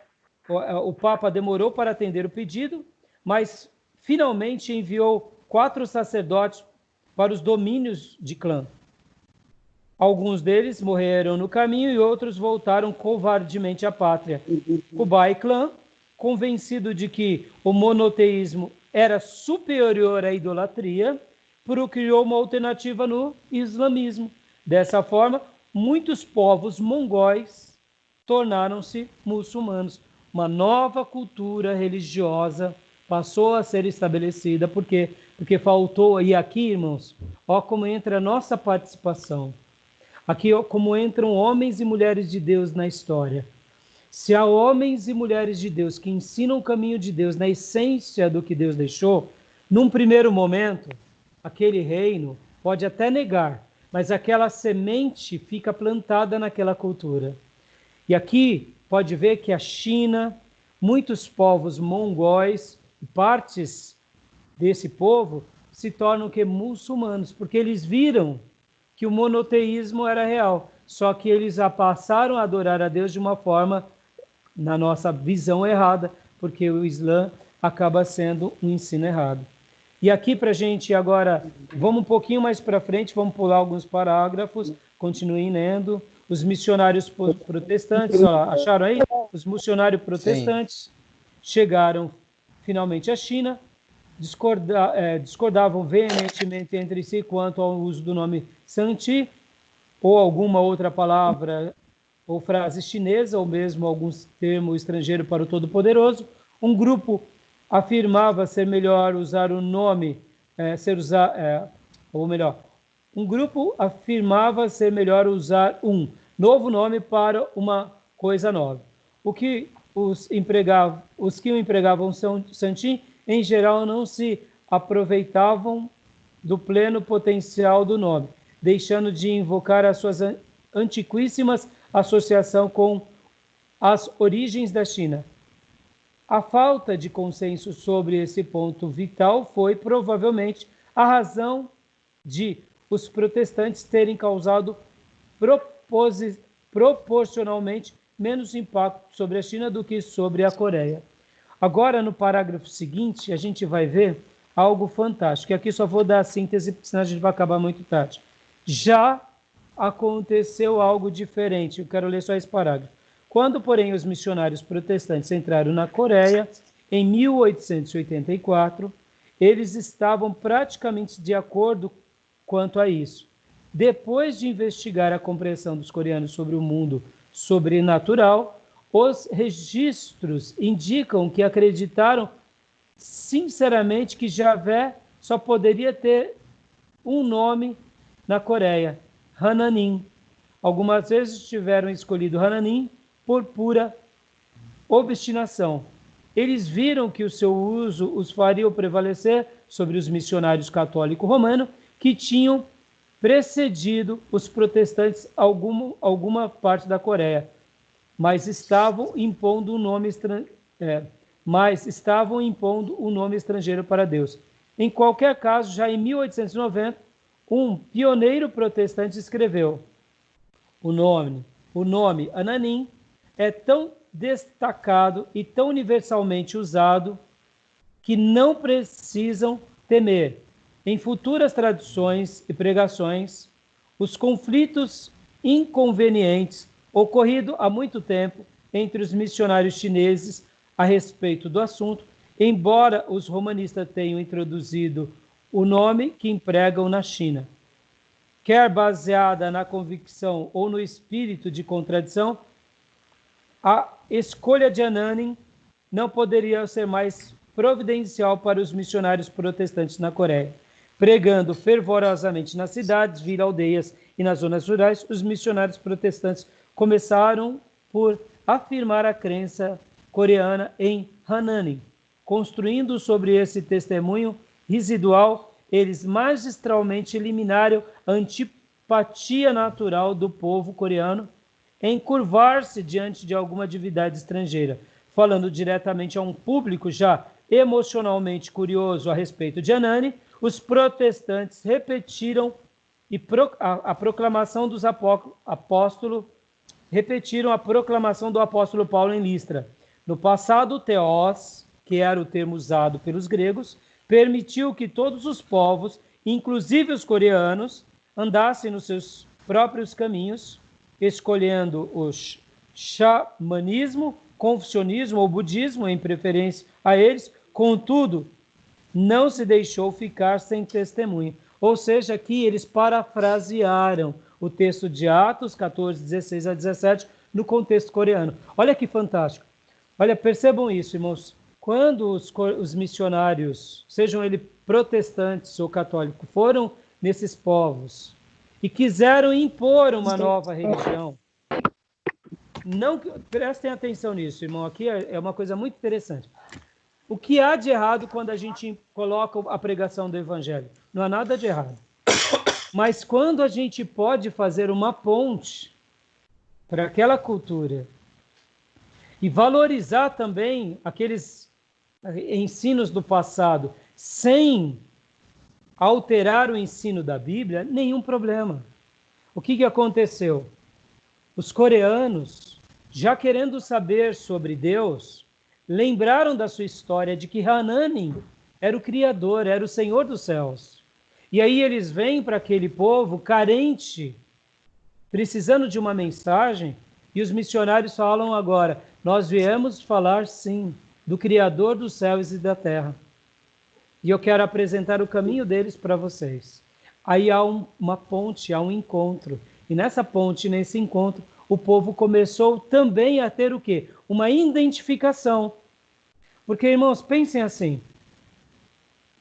[SPEAKER 1] atender o pedido, mas finalmente enviou 4 sacerdotes para os domínios de clã. Alguns deles morreram no caminho e outros voltaram covardemente à pátria. Kublai Khan, convencido de que o monoteísmo era superior à idolatria, procriou uma alternativa no islamismo. Dessa forma, muitos povos mongóis tornaram-se muçulmanos. Uma nova cultura religiosa passou a ser estabelecida. Por quê? Porque faltou, e aqui, irmãos, ó como entra a nossa participação. Aqui, ó, como entram homens e mulheres de Deus na história. Se há homens e mulheres de Deus que ensinam o caminho de Deus na essência do que Deus deixou, num primeiro momento, aquele reino pode até negar, mas aquela semente fica plantada naquela cultura. E aqui pode ver que a China, muitos povos mongóis, partes desse povo se tornam que muçulmanos, porque eles viram que o monoteísmo era real, só que eles passaram a adorar a Deus de uma forma, na nossa visão, errada, porque o Islã acaba sendo um ensino errado. E aqui para a gente agora, vamos um pouquinho mais para frente, vamos pular alguns parágrafos, continuem lendo. Os missionários protestantes, ó lá, acharam aí? Os missionários protestantes chegaram finalmente à China, discordavam veementemente entre si quanto ao uso do nome Santi, ou alguma outra palavra ou frase chinesa, ou mesmo algum termo estrangeiro para o Todo-Poderoso. Um grupo afirmava ser melhor usar o nome, um grupo afirmava ser melhor usar um novo nome para uma coisa nova. Os que o empregavam Santin, em geral, não se aproveitavam do pleno potencial do nome, deixando de invocar as suas antiquíssimas associação com as origens da China. A falta de consenso sobre esse ponto vital foi provavelmente a razão de os protestantes terem causado proporcionalmente menos impacto sobre a China do que sobre a Coreia. Agora, no parágrafo seguinte, a gente vai ver algo fantástico. E aqui só vou dar a síntese, senão a gente vai acabar muito tarde. Já aconteceu algo diferente. Eu quero ler só esse parágrafo. Quando, porém, os missionários protestantes entraram na Coreia, em 1884, eles estavam praticamente de acordo quanto a isso. Depois de investigar a compreensão dos coreanos sobre o mundo sobrenatural, os registros indicam que acreditaram sinceramente que Javé só poderia ter um nome na Coreia, Hananim. Algumas vezes tiveram escolhido Hananim por pura obstinação. Eles viram que o seu uso os faria prevalecer sobre os missionários católico-romano que tinham precedido os protestantes alguma parte da Coreia, mas estavam impondo um nome estrangeiro para Deus. Em qualquer caso, já em 1890, um pioneiro protestante escreveu: o nome Ananim é tão destacado e tão universalmente usado que não precisam temer, em futuras traduções e pregações, os conflitos inconvenientes ocorridos há muito tempo entre os missionários chineses a respeito do assunto, embora os romanistas tenham introduzido o nome que empregam na China. Quer baseada na convicção ou no espírito de contradição, a escolha de Ananim não poderia ser mais providencial para os missionários protestantes na Coreia. Pregando fervorosamente nas cidades, vira aldeias e nas zonas rurais, os missionários protestantes começaram por afirmar a crença coreana em Hananim. Construindo sobre esse testemunho residual, eles magistralmente eliminaram a antipatia natural do povo coreano em curvar-se diante de alguma divindade estrangeira. Falando diretamente a um público já emocionalmente curioso a respeito de Ananim, os protestantes repetiram a proclamação dos apóstolos, repetiram a proclamação do apóstolo Paulo em Listra. No passado, o Theos, que era o termo usado pelos gregos, permitiu que todos os povos, inclusive os coreanos, andassem nos seus próprios caminhos, escolhendo o xamanismo, confucionismo ou budismo, em preferência a eles. Contudo, não se deixou ficar sem testemunho. Ou seja, aqui eles parafrasearam o texto de Atos 14, 16 a 17, no contexto coreano. Olha que fantástico. Olha, percebam isso, irmãos. Quando os missionários, sejam eles protestantes ou católicos, foram nesses povos e quiseram impor uma nova religião, não, prestem atenção nisso, irmão, aqui é uma coisa muito interessante. O que há de errado quando a gente coloca a pregação do Evangelho? Não há nada de errado. Mas quando a gente pode fazer uma ponte para aquela cultura e valorizar também aqueles ensinos do passado sem alterar o ensino da Bíblia, nenhum problema. O que aconteceu? Os coreanos, já querendo saber sobre Deus, lembraram da sua história de que Hananim era o Criador, era o Senhor dos céus. E aí eles vêm para aquele povo carente, precisando de uma mensagem, e os missionários falam agora, nós viemos falar sim, do Criador dos céus e da terra. E eu quero apresentar o caminho deles para vocês. Aí há uma ponte, há um encontro. E nessa ponte, nesse encontro, o povo começou também a ter o quê? Uma identificação. Porque, irmãos, pensem assim.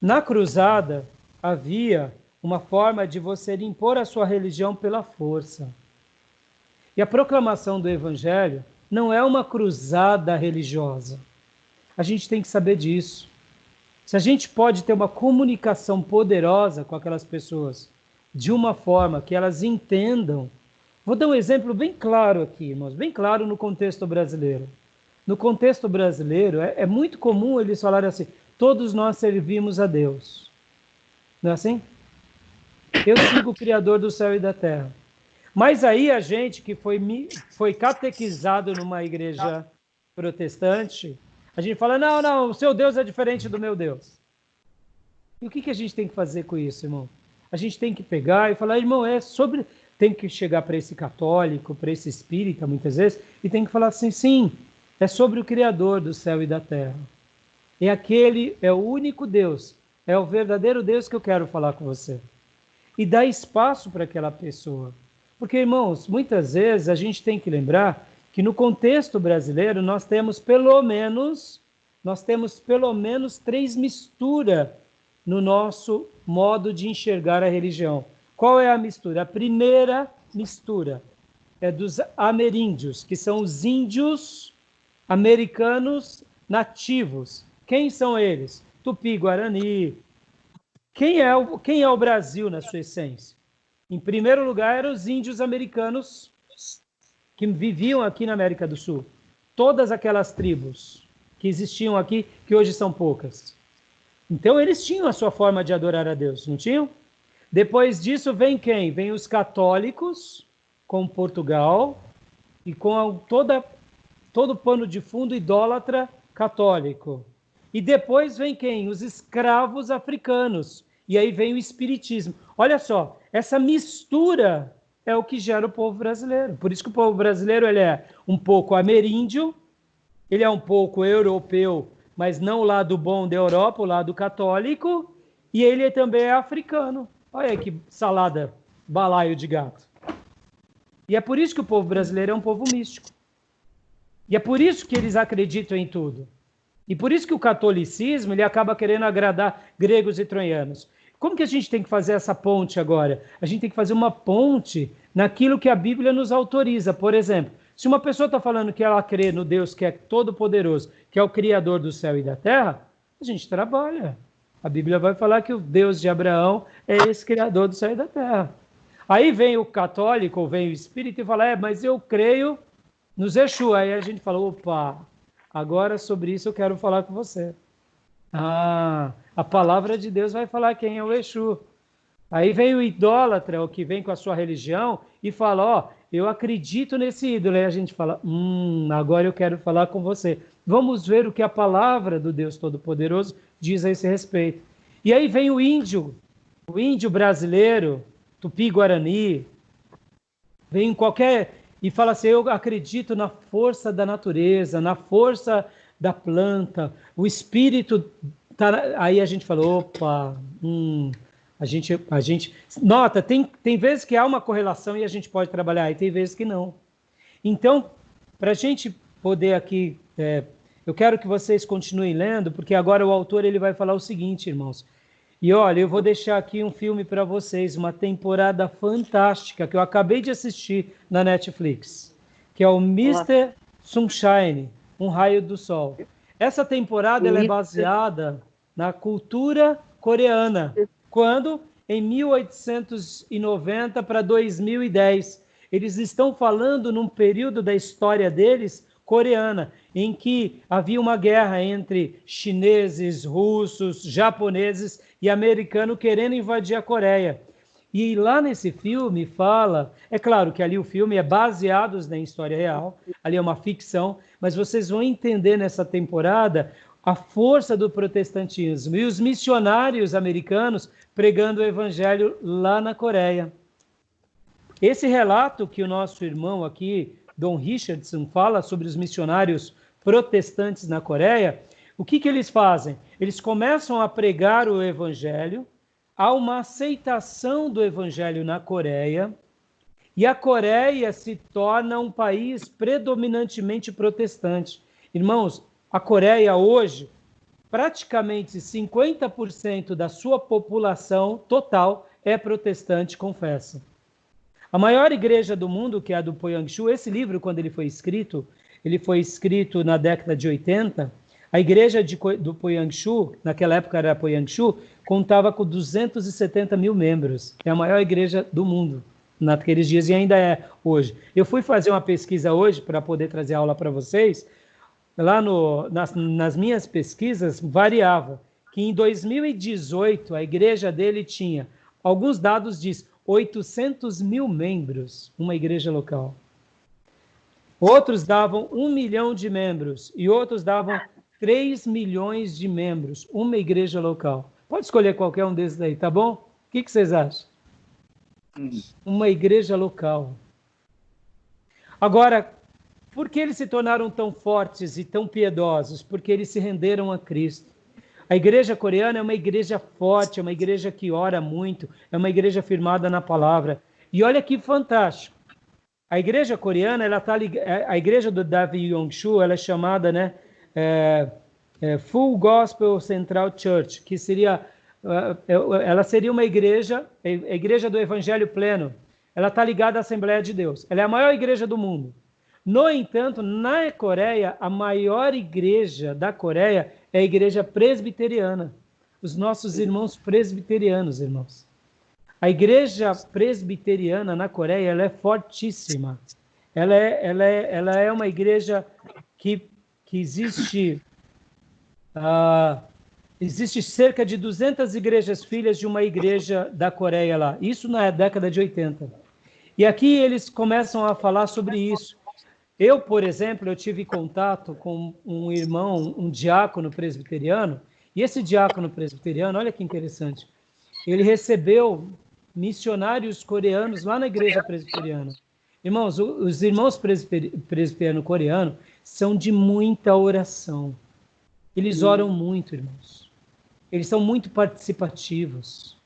[SPEAKER 1] Na cruzada, havia uma forma de você impor a sua religião pela força. E a proclamação do Evangelho não é uma cruzada religiosa. A gente tem que saber disso. Se a gente pode ter uma comunicação poderosa com aquelas pessoas, de uma forma que elas entendam. Vou dar um exemplo bem claro aqui, irmãos, bem claro no contexto brasileiro. No contexto brasileiro, é muito comum eles falarem assim, todos nós servimos a Deus. Não é assim? Eu sigo o Criador do céu e da terra. Mas aí a gente que foi catequizado numa igreja protestante, a gente fala, não, o seu Deus é diferente do meu Deus. E o que a gente tem que fazer com isso, irmão? A gente tem que pegar e falar, irmão, tem que chegar para esse católico, para esse espírita, muitas vezes, e tem que falar assim, sim, é sobre o Criador do céu e da terra. É o único Deus, é o verdadeiro Deus que eu quero falar com você. E dar espaço para aquela pessoa. Porque, irmãos, muitas vezes a gente tem que lembrar que no contexto brasileiro nós temos pelo menos 3 misturas no nosso modo de enxergar a religião. Qual é a mistura? A primeira mistura é dos ameríndios, que são os índios americanos nativos. Quem são eles? Tupi-Guarani. Quem é o Brasil na sua essência? Em primeiro lugar, eram os índios americanos que viviam aqui na América do Sul. Todas aquelas tribos que existiam aqui, que hoje são poucas. Então, eles tinham a sua forma de adorar a Deus, não tinham? Depois disso, vem quem? Vem os católicos, com Portugal, e com todo o pano de fundo idólatra católico. E depois vem quem? Os escravos africanos. E aí vem o espiritismo. Olha só, essa mistura é o que gera o povo brasileiro. Por isso que o povo brasileiro ele é um pouco ameríndio, ele é um pouco europeu, mas não o lado bom da Europa, o lado católico, e ele também é africano. Olha aí que salada, balaio de gato. E é por isso que o povo brasileiro é um povo místico. E é por isso que eles acreditam em tudo. E por isso que o catolicismo ele acaba querendo agradar gregos e troianos. Como que a gente tem que fazer essa ponte agora? A gente tem que fazer uma ponte naquilo que a Bíblia nos autoriza. Por exemplo, se uma pessoa está falando que ela crê no Deus que é todo-poderoso, que é o Criador do céu e da terra, a gente trabalha. A Bíblia vai falar que o Deus de Abraão é esse Criador do céu e da terra. Aí vem o católico, ou vem o espírita e fala, mas eu creio nos Exu. Aí a gente fala, opa, agora sobre isso eu quero falar com você. A palavra de Deus vai falar quem é o Exu. Aí vem o idólatra, o que vem com a sua religião, e fala, eu acredito nesse ídolo. Aí a gente fala, agora eu quero falar com você. Vamos ver o que a palavra do Deus Todo-Poderoso diz a esse respeito. E aí vem o índio brasileiro, Tupi-Guarani, vem e fala assim, eu acredito na força da natureza, na força da planta, o espírito... Aí a gente falou, opa, a gente nota, tem vezes que há uma correlação e a gente pode trabalhar, e tem vezes que não. Então, para a gente poder aqui, eu quero que vocês continuem lendo, porque agora o autor ele vai falar o seguinte, irmãos. E olha, eu vou deixar aqui um filme para vocês, uma temporada fantástica, que eu acabei de assistir na Netflix, que é o Mr. Sunshine, Um Raio do Sol. Essa temporada ela é baseada na cultura coreana. Quando? Em 1890 para 2010. Eles estão falando num período da história deles coreana, em que havia uma guerra entre chineses, russos, japoneses e americanos querendo invadir a Coreia. E lá nesse filme fala, é claro que ali o filme é baseado na história real, ali é uma ficção, mas vocês vão entender nessa temporada a força do protestantismo e os missionários americanos pregando o evangelho lá na Coreia. Esse relato que o nosso irmão aqui, Don Richardson, fala sobre os missionários protestantes na Coreia, o que eles fazem? Eles começam a pregar o evangelho, há uma aceitação do evangelho na Coreia, e a Coreia se torna um país predominantemente protestante. Irmãos, a Coreia hoje, praticamente 50% da sua população total é protestante, confessa. A maior igreja do mundo, que é a do Poyangshu, esse livro, quando ele foi escrito na década de 80, a igreja do Poyangshu, naquela época era Poyangshu, contava com 270 mil membros. É a maior igreja do mundo naqueles dias e ainda é hoje. Eu fui fazer uma pesquisa hoje para poder trazer aula para vocês. Lá nas minhas pesquisas variava que em 2018 a igreja dele tinha, alguns dados diz 800 mil membros, uma igreja local. Outros davam 1 milhão de membros e outros davam 3 milhões de membros, uma igreja local. Pode escolher qualquer um desses aí, tá bom? O que vocês acham? Uma igreja local. Agora, por que eles se tornaram tão fortes e tão piedosos? Porque eles se renderam a Cristo. A igreja coreana é uma igreja forte, é uma igreja que ora muito, é uma igreja firmada na palavra. E olha que fantástico. A igreja coreana, a igreja do Davi Yongshu, ela é chamada, né, Full Gospel Central Church, que seria, ela seria uma igreja, a igreja do Evangelho Pleno. Ela está ligada à Assembleia de Deus. Ela é a maior igreja do mundo. No entanto, na Coreia, a maior igreja da Coreia é a igreja presbiteriana. Os nossos irmãos presbiterianos, irmãos. A igreja presbiteriana na Coreia, ela é fortíssima. Ela é uma igreja que existe... existe cerca de 200 igrejas filhas de uma igreja da Coreia lá. Isso na década de 80. E aqui eles começam a falar sobre isso. Eu, por exemplo, eu tive contato com um irmão, um diácono presbiteriano, e esse diácono presbiteriano, olha que interessante, ele recebeu missionários coreanos lá na igreja presbiteriana. Irmãos, os irmãos presbiterianos coreanos são de muita oração. Eles oram muito, irmãos. Eles são muito participativos.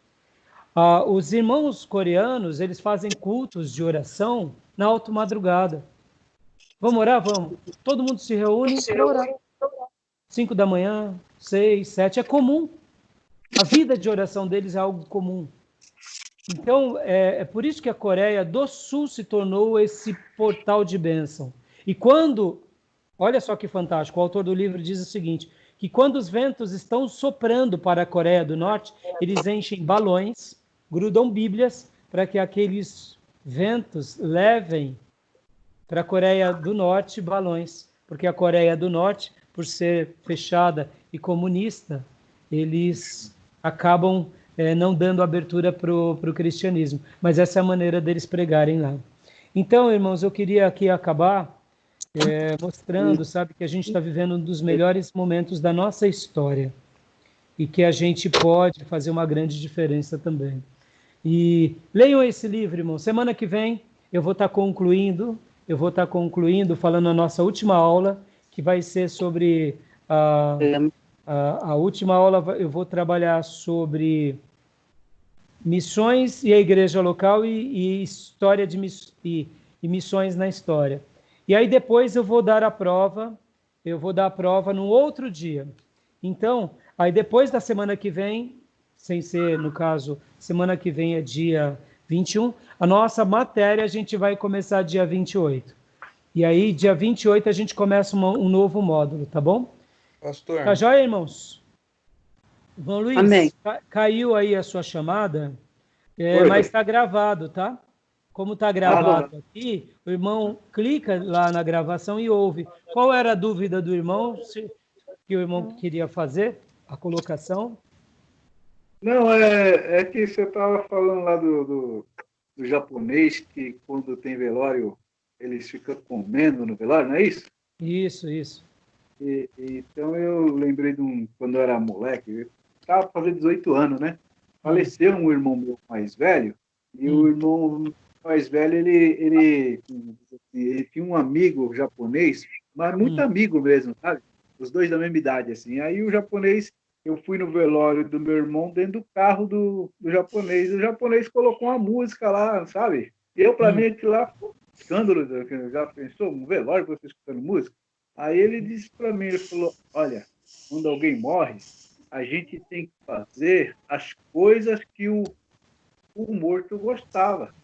[SPEAKER 1] Os irmãos coreanos, eles fazem cultos de oração na alto-madrugada. Vamos orar? Vamos. Todo mundo se reúne para orar. 5 da manhã, 6, 7, é comum. A vida de oração deles é algo comum. Então, é por isso que a Coreia do Sul se tornou esse portal de bênção. E quando, olha só que fantástico, o autor do livro diz o seguinte, que quando os ventos estão soprando para a Coreia do Norte, eles enchem balões, grudam bíblias, para que aqueles ventos levem para a Coreia do Norte balões, porque a Coreia do Norte, por ser fechada e comunista, eles acabam não dando abertura para o cristianismo. Mas essa é a maneira deles pregarem lá. Então, irmãos, eu queria aqui acabar mostrando, sabe, que a gente está vivendo um dos melhores momentos da nossa história e que a gente pode fazer uma grande diferença também. E leiam esse livro, irmão. Semana que vem eu vou estar concluindo falando a nossa última aula, que vai ser sobre a última aula. Eu vou trabalhar sobre missões e a igreja local e história e missões na história. E aí depois eu vou dar a prova no outro dia. Então, aí depois da semana que vem, sem ser, no caso, semana que vem é dia 21, a nossa matéria a gente vai começar dia 28. E aí, dia 28, a gente começa um novo módulo, tá bom?
[SPEAKER 6] Pastor.
[SPEAKER 1] Tá joia, irmãos? João Luiz,
[SPEAKER 7] Amém.
[SPEAKER 1] Caiu aí a sua chamada, mas está gravado, tá? Como está gravado aqui, o irmão clica lá na gravação e ouve. Qual era a dúvida do irmão? Que o irmão queria fazer? A colocação?
[SPEAKER 8] Não, é que você estava falando lá do japonês, que quando tem velório, eles ficam comendo no velório, não é isso?
[SPEAKER 1] Isso.
[SPEAKER 8] Então eu lembrei quando eu era moleque, eu estava fazendo 18 anos, né? Faleceu um irmão meu mais velho, e o irmão mais velho, ele tinha um amigo japonês, mas muito amigo mesmo, sabe? Os dois da mesma idade, assim. Aí o japonês, eu fui no velório do meu irmão dentro do carro do japonês. O japonês colocou uma música lá, sabe? Eu, para mim, aquilo lá foi um escândalo. Já pensou? Um velório, você escutando música? Aí ele disse para mim, ele falou, olha, quando alguém morre, a gente tem que fazer as coisas que o morto gostava.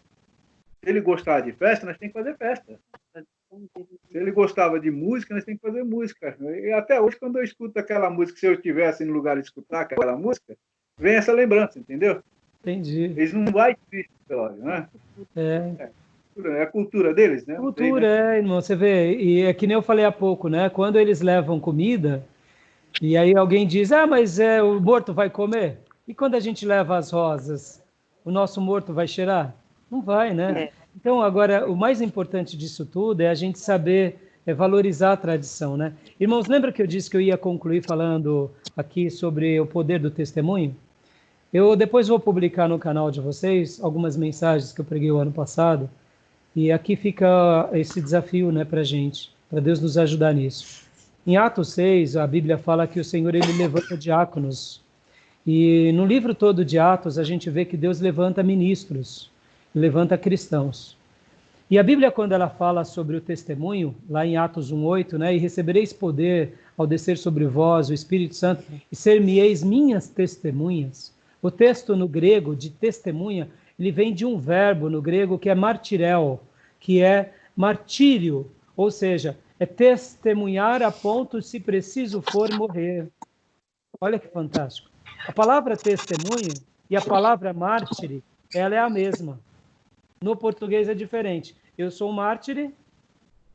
[SPEAKER 8] Se ele gostava de festa, nós temos que fazer festa. Se ele gostava de música, nós temos que fazer música. E até hoje, quando eu escuto aquela música, se eu estivesse no lugar de escutar aquela música, vem essa lembrança, entendeu?
[SPEAKER 1] Entendi.
[SPEAKER 8] Eles não vão triste, né? É a cultura deles, né?
[SPEAKER 1] Cultura, irmão, você vê, e é que nem eu falei há pouco, né? Quando eles levam comida, e aí alguém diz, mas o morto vai comer? E quando a gente leva as rosas, o nosso morto vai cheirar? Não vai, né? Então, agora, o mais importante disso tudo é a gente saber valorizar a tradição, né? Irmãos, lembra que eu disse que eu ia concluir falando aqui sobre o poder do testemunho? Eu depois vou publicar no canal de vocês algumas mensagens que eu preguei o ano passado, e aqui fica esse desafio, né, para a gente, para Deus nos ajudar nisso. Em Atos 6, a Bíblia fala que o Senhor ele levanta diáconos. E no livro todo de Atos, a gente vê que Deus levanta ministros, levanta cristãos. E a Bíblia, quando ela fala sobre o testemunho, lá em Atos 1:8, né, e recebereis poder ao descer sobre vós o Espírito Santo, e ser-me-eis minhas testemunhas. O texto no grego de testemunha, ele vem de um verbo no grego que é martirel, que é martírio, ou seja, é testemunhar a ponto, se preciso for, morrer. Olha que fantástico. A palavra testemunho e a palavra mártire, ela é a mesma. No português é diferente. Eu sou um mártire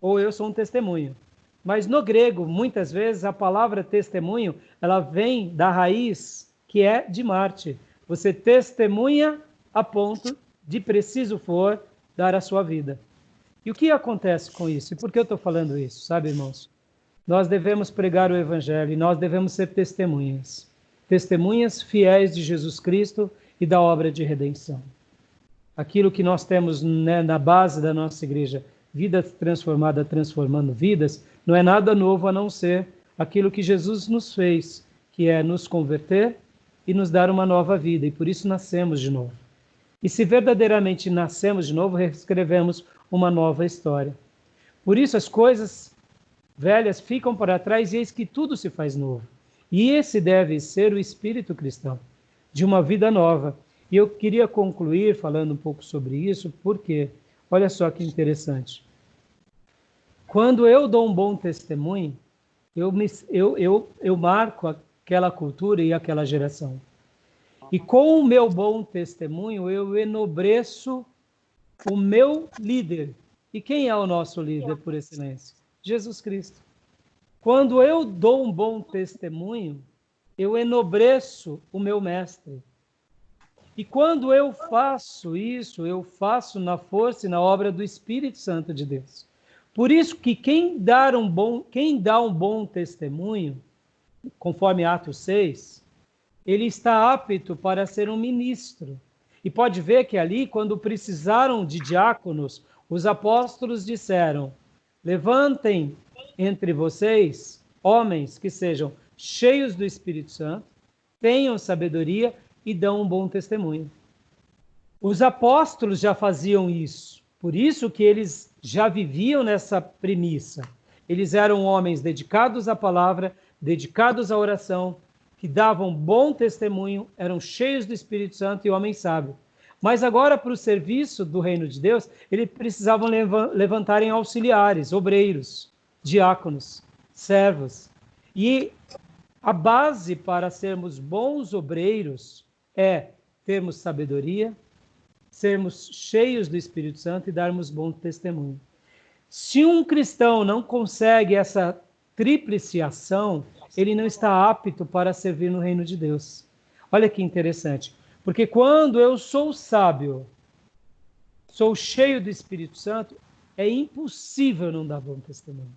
[SPEAKER 1] ou eu sou um testemunho. Mas no grego, muitas vezes, a palavra testemunho, ela vem da raiz que é de mártir. Você testemunha a ponto de preciso for dar a sua vida. E o que acontece com isso? E por que eu estou falando isso? Sabe, irmãos? Nós devemos pregar o Evangelho e nós devemos ser testemunhas. Testemunhas fiéis de Jesus Cristo e da obra de redenção. Aquilo que nós temos, né, na base da nossa igreja, vida transformada, transformando vidas, não é nada novo a não ser aquilo que Jesus nos fez, que é nos converter e nos dar uma nova vida. E por isso nascemos de novo. E se verdadeiramente nascemos de novo, reescrevemos uma nova história. Por isso as coisas velhas ficam para trás e eis que tudo se faz novo. E esse deve ser o espírito cristão, de uma vida nova. E eu queria concluir falando um pouco sobre isso, porque, olha só que interessante. Quando eu dou um bom testemunho, eu marco aquela cultura e aquela geração. E com o meu bom testemunho, eu enobreço o meu líder. E quem é o nosso líder por excelência? Jesus Cristo. Quando eu dou um bom testemunho, eu enobreço o meu mestre. E quando eu faço isso, eu faço na força e na obra do Espírito Santo de Deus. Por isso que quem dá um bom testemunho, conforme Atos 6, ele está apto para ser um ministro. E pode ver que ali, quando precisaram de diáconos, os apóstolos disseram: levantem entre vocês homens que sejam cheios do Espírito Santo, tenham sabedoria e dão um bom testemunho. Os apóstolos já faziam isso, por isso que eles já viviam nessa premissa. Eles eram homens dedicados à palavra, dedicados à oração, que davam bom testemunho, eram cheios do Espírito Santo e homens sábios. Mas agora, para o serviço do reino de Deus, eles precisavam levantarem auxiliares, obreiros, diáconos, servos. E a base para sermos bons obreiros é termos sabedoria, sermos cheios do Espírito Santo e darmos bom testemunho. Se um cristão não consegue essa tríplice ação, ele não está apto para servir no reino de Deus. Olha que interessante. Porque quando eu sou sábio, sou cheio do Espírito Santo, é impossível não dar bom testemunho.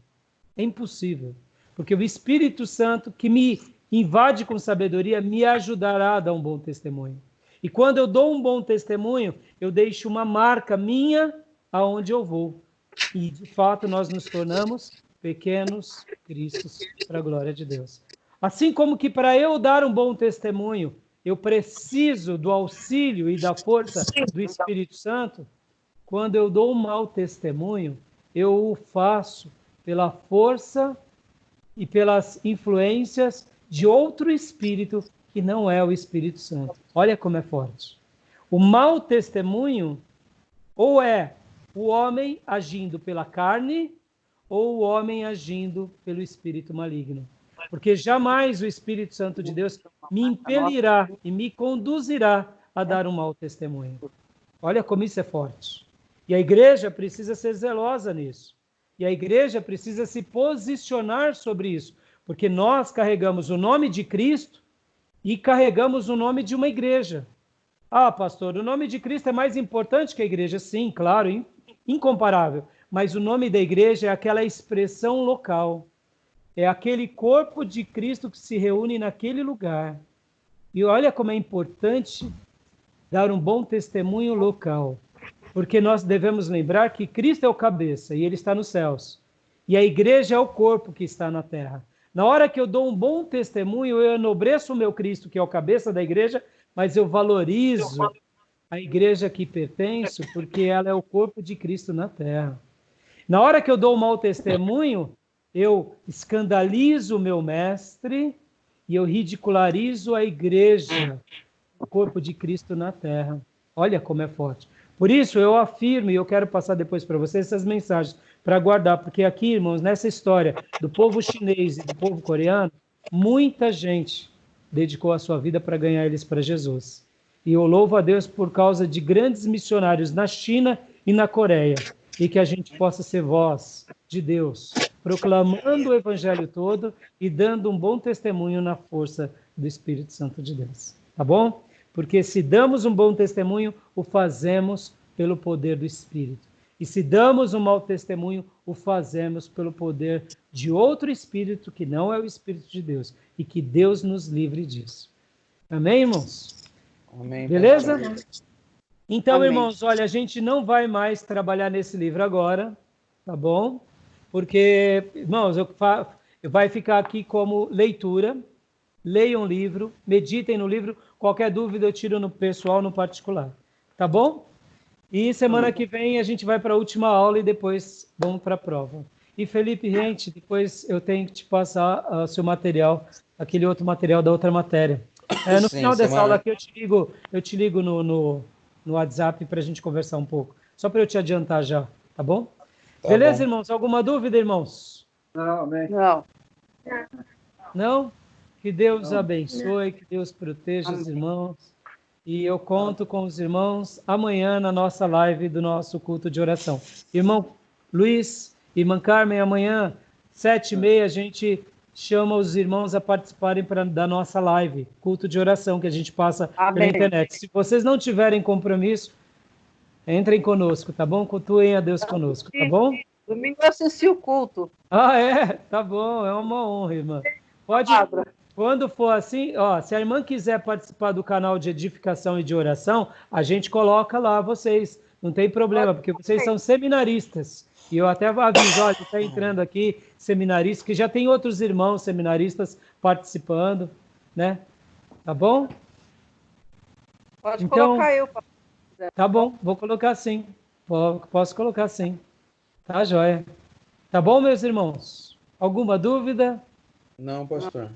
[SPEAKER 1] É impossível. Porque o Espírito Santo que me invade com sabedoria me ajudará a dar um bom testemunho. E quando eu dou um bom testemunho, eu deixo uma marca minha aonde eu vou. E, de fato, nós nos tornamos pequenos cristos para a glória de Deus. Assim como que para eu dar um bom testemunho, eu preciso do auxílio e da força do Espírito Santo, quando eu dou um mau testemunho, eu o faço pela força e pelas influências de outro espírito que não é o Espírito Santo. Olha como é forte. O mau testemunho ou é o homem agindo pela carne ou o homem agindo pelo espírito maligno. Porque jamais o Espírito Santo de Deus me impelirá e me conduzirá a dar um mau testemunho. Olha como isso é forte. E a igreja precisa ser zelosa nisso. E a igreja precisa se posicionar sobre isso. Porque nós carregamos o nome de Cristo e carregamos o nome de uma igreja. Ah, pastor, o nome de Cristo é mais importante que a igreja? Sim, claro, incomparável. Mas o nome da igreja é aquela expressão local. É aquele corpo de Cristo que se reúne naquele lugar. E olha como é importante dar um bom testemunho local. Porque nós devemos lembrar que Cristo é o cabeça e ele está nos céus. E a igreja é o corpo que está na terra. Na hora que eu dou um bom testemunho, eu enobreço o meu Cristo, que é o cabeça da igreja, mas eu valorizo a igreja que pertenço, porque ela é o corpo de Cristo na terra. Na hora que eu dou um mau testemunho, eu escandalizo o meu mestre e eu ridicularizo a igreja, o corpo de Cristo na terra. Olha como é forte. Por isso eu afirmo, e eu quero passar depois para vocês essas mensagens, para guardar, porque aqui, irmãos, nessa história do povo chinês e do povo coreano, muita gente dedicou a sua vida para ganhar eles para Jesus. E eu louvo a Deus por causa de grandes missionários na China e na Coreia, e que a gente possa ser voz de Deus, proclamando o evangelho todo e dando um bom testemunho na força do Espírito Santo de Deus. Tá bom? Porque se damos um bom testemunho, o fazemos pelo poder do Espírito. E se damos um mau testemunho, o fazemos pelo poder de outro Espírito, que não é o Espírito de Deus. E que Deus nos livre disso. Amém, irmãos?
[SPEAKER 6] Amém.
[SPEAKER 1] Beleza? Então,
[SPEAKER 4] Amém.
[SPEAKER 1] irmãos, olha, a gente não vai mais trabalhar nesse livro agora, tá bom? Porque, irmãos, vai ficar aqui como leitura. Leiam o livro, meditem no livro. Qualquer dúvida eu tiro no pessoal, no particular. Tá bom? E semana que vem a gente vai para a última aula e depois vamos para a prova. E Felipe Rente, depois eu tenho que te passar o seu material, aquele outro material da outra matéria. No
[SPEAKER 6] Sim,
[SPEAKER 1] final dessa
[SPEAKER 6] semana...
[SPEAKER 1] aula aqui eu te ligo no WhatsApp para a gente conversar um pouco. Só para eu te adiantar já, tá bom?
[SPEAKER 6] Tá
[SPEAKER 1] Beleza,
[SPEAKER 6] bom.
[SPEAKER 1] irmãos? Alguma dúvida, irmãos?
[SPEAKER 8] Não, amém.
[SPEAKER 4] Não.
[SPEAKER 1] Não? Que Deus abençoe, que Deus proteja os irmãos. E eu conto com os irmãos amanhã na nossa live do nosso culto de oração. Irmão Luiz, irmã Carmen, amanhã, 7h30, a gente chama os irmãos a participarem da nossa live, culto de oração, que a gente passa pela internet. Se vocês não tiverem compromisso, entrem conosco, tá bom? Cultuem a Deus conosco, tá bom?
[SPEAKER 4] Domingo eu assisti o culto.
[SPEAKER 1] Ah, é? Tá bom, é uma honra, irmã. Pode... Quando for assim, ó, se a irmã quiser participar do canal de edificação e de oração, a gente coloca lá vocês. Não tem problema, porque vocês são seminaristas. E eu até aviso, olha, está entrando aqui seminarista, que já tem outros irmãos seminaristas participando, né? Tá bom?
[SPEAKER 4] Pode
[SPEAKER 1] então,
[SPEAKER 4] colocar eu.
[SPEAKER 1] Tá bom, vou colocar sim. Posso colocar sim. Tá, joia. Tá bom, meus irmãos? Alguma dúvida?
[SPEAKER 6] Não, pastor.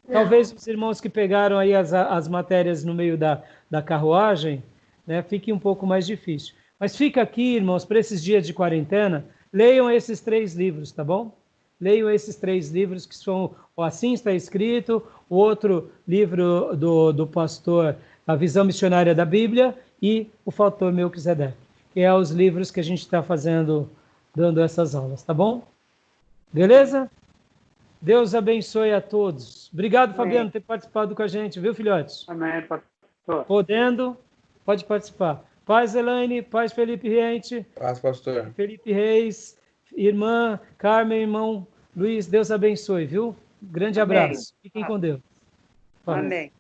[SPEAKER 1] Talvez os irmãos que pegaram aí as matérias no meio da carruagem, né, fique um pouco mais difícil. Mas fica aqui, irmãos, para esses dias de quarentena, leiam esses 3 livros, tá bom? leiam esses 3 livros, que são o Assim Está Escrito, o outro livro do pastor, A Visão Missionária da Bíblia, e o Fator Melquisedeque, que é os livros que a gente está dando essas aulas, tá bom? Beleza? Deus abençoe a todos. Obrigado, Fabiano, por ter participado com a gente, viu, filhotes?
[SPEAKER 3] Amém, pastor.
[SPEAKER 1] Podendo, pode participar. Paz, Elaine, paz, Felipe Riente.
[SPEAKER 6] Paz, pastor.
[SPEAKER 1] Felipe Reis, irmã Carmen, irmão Luiz, Deus abençoe, viu? Grande abraço. Fiquem com Deus. Paz.
[SPEAKER 4] Amém.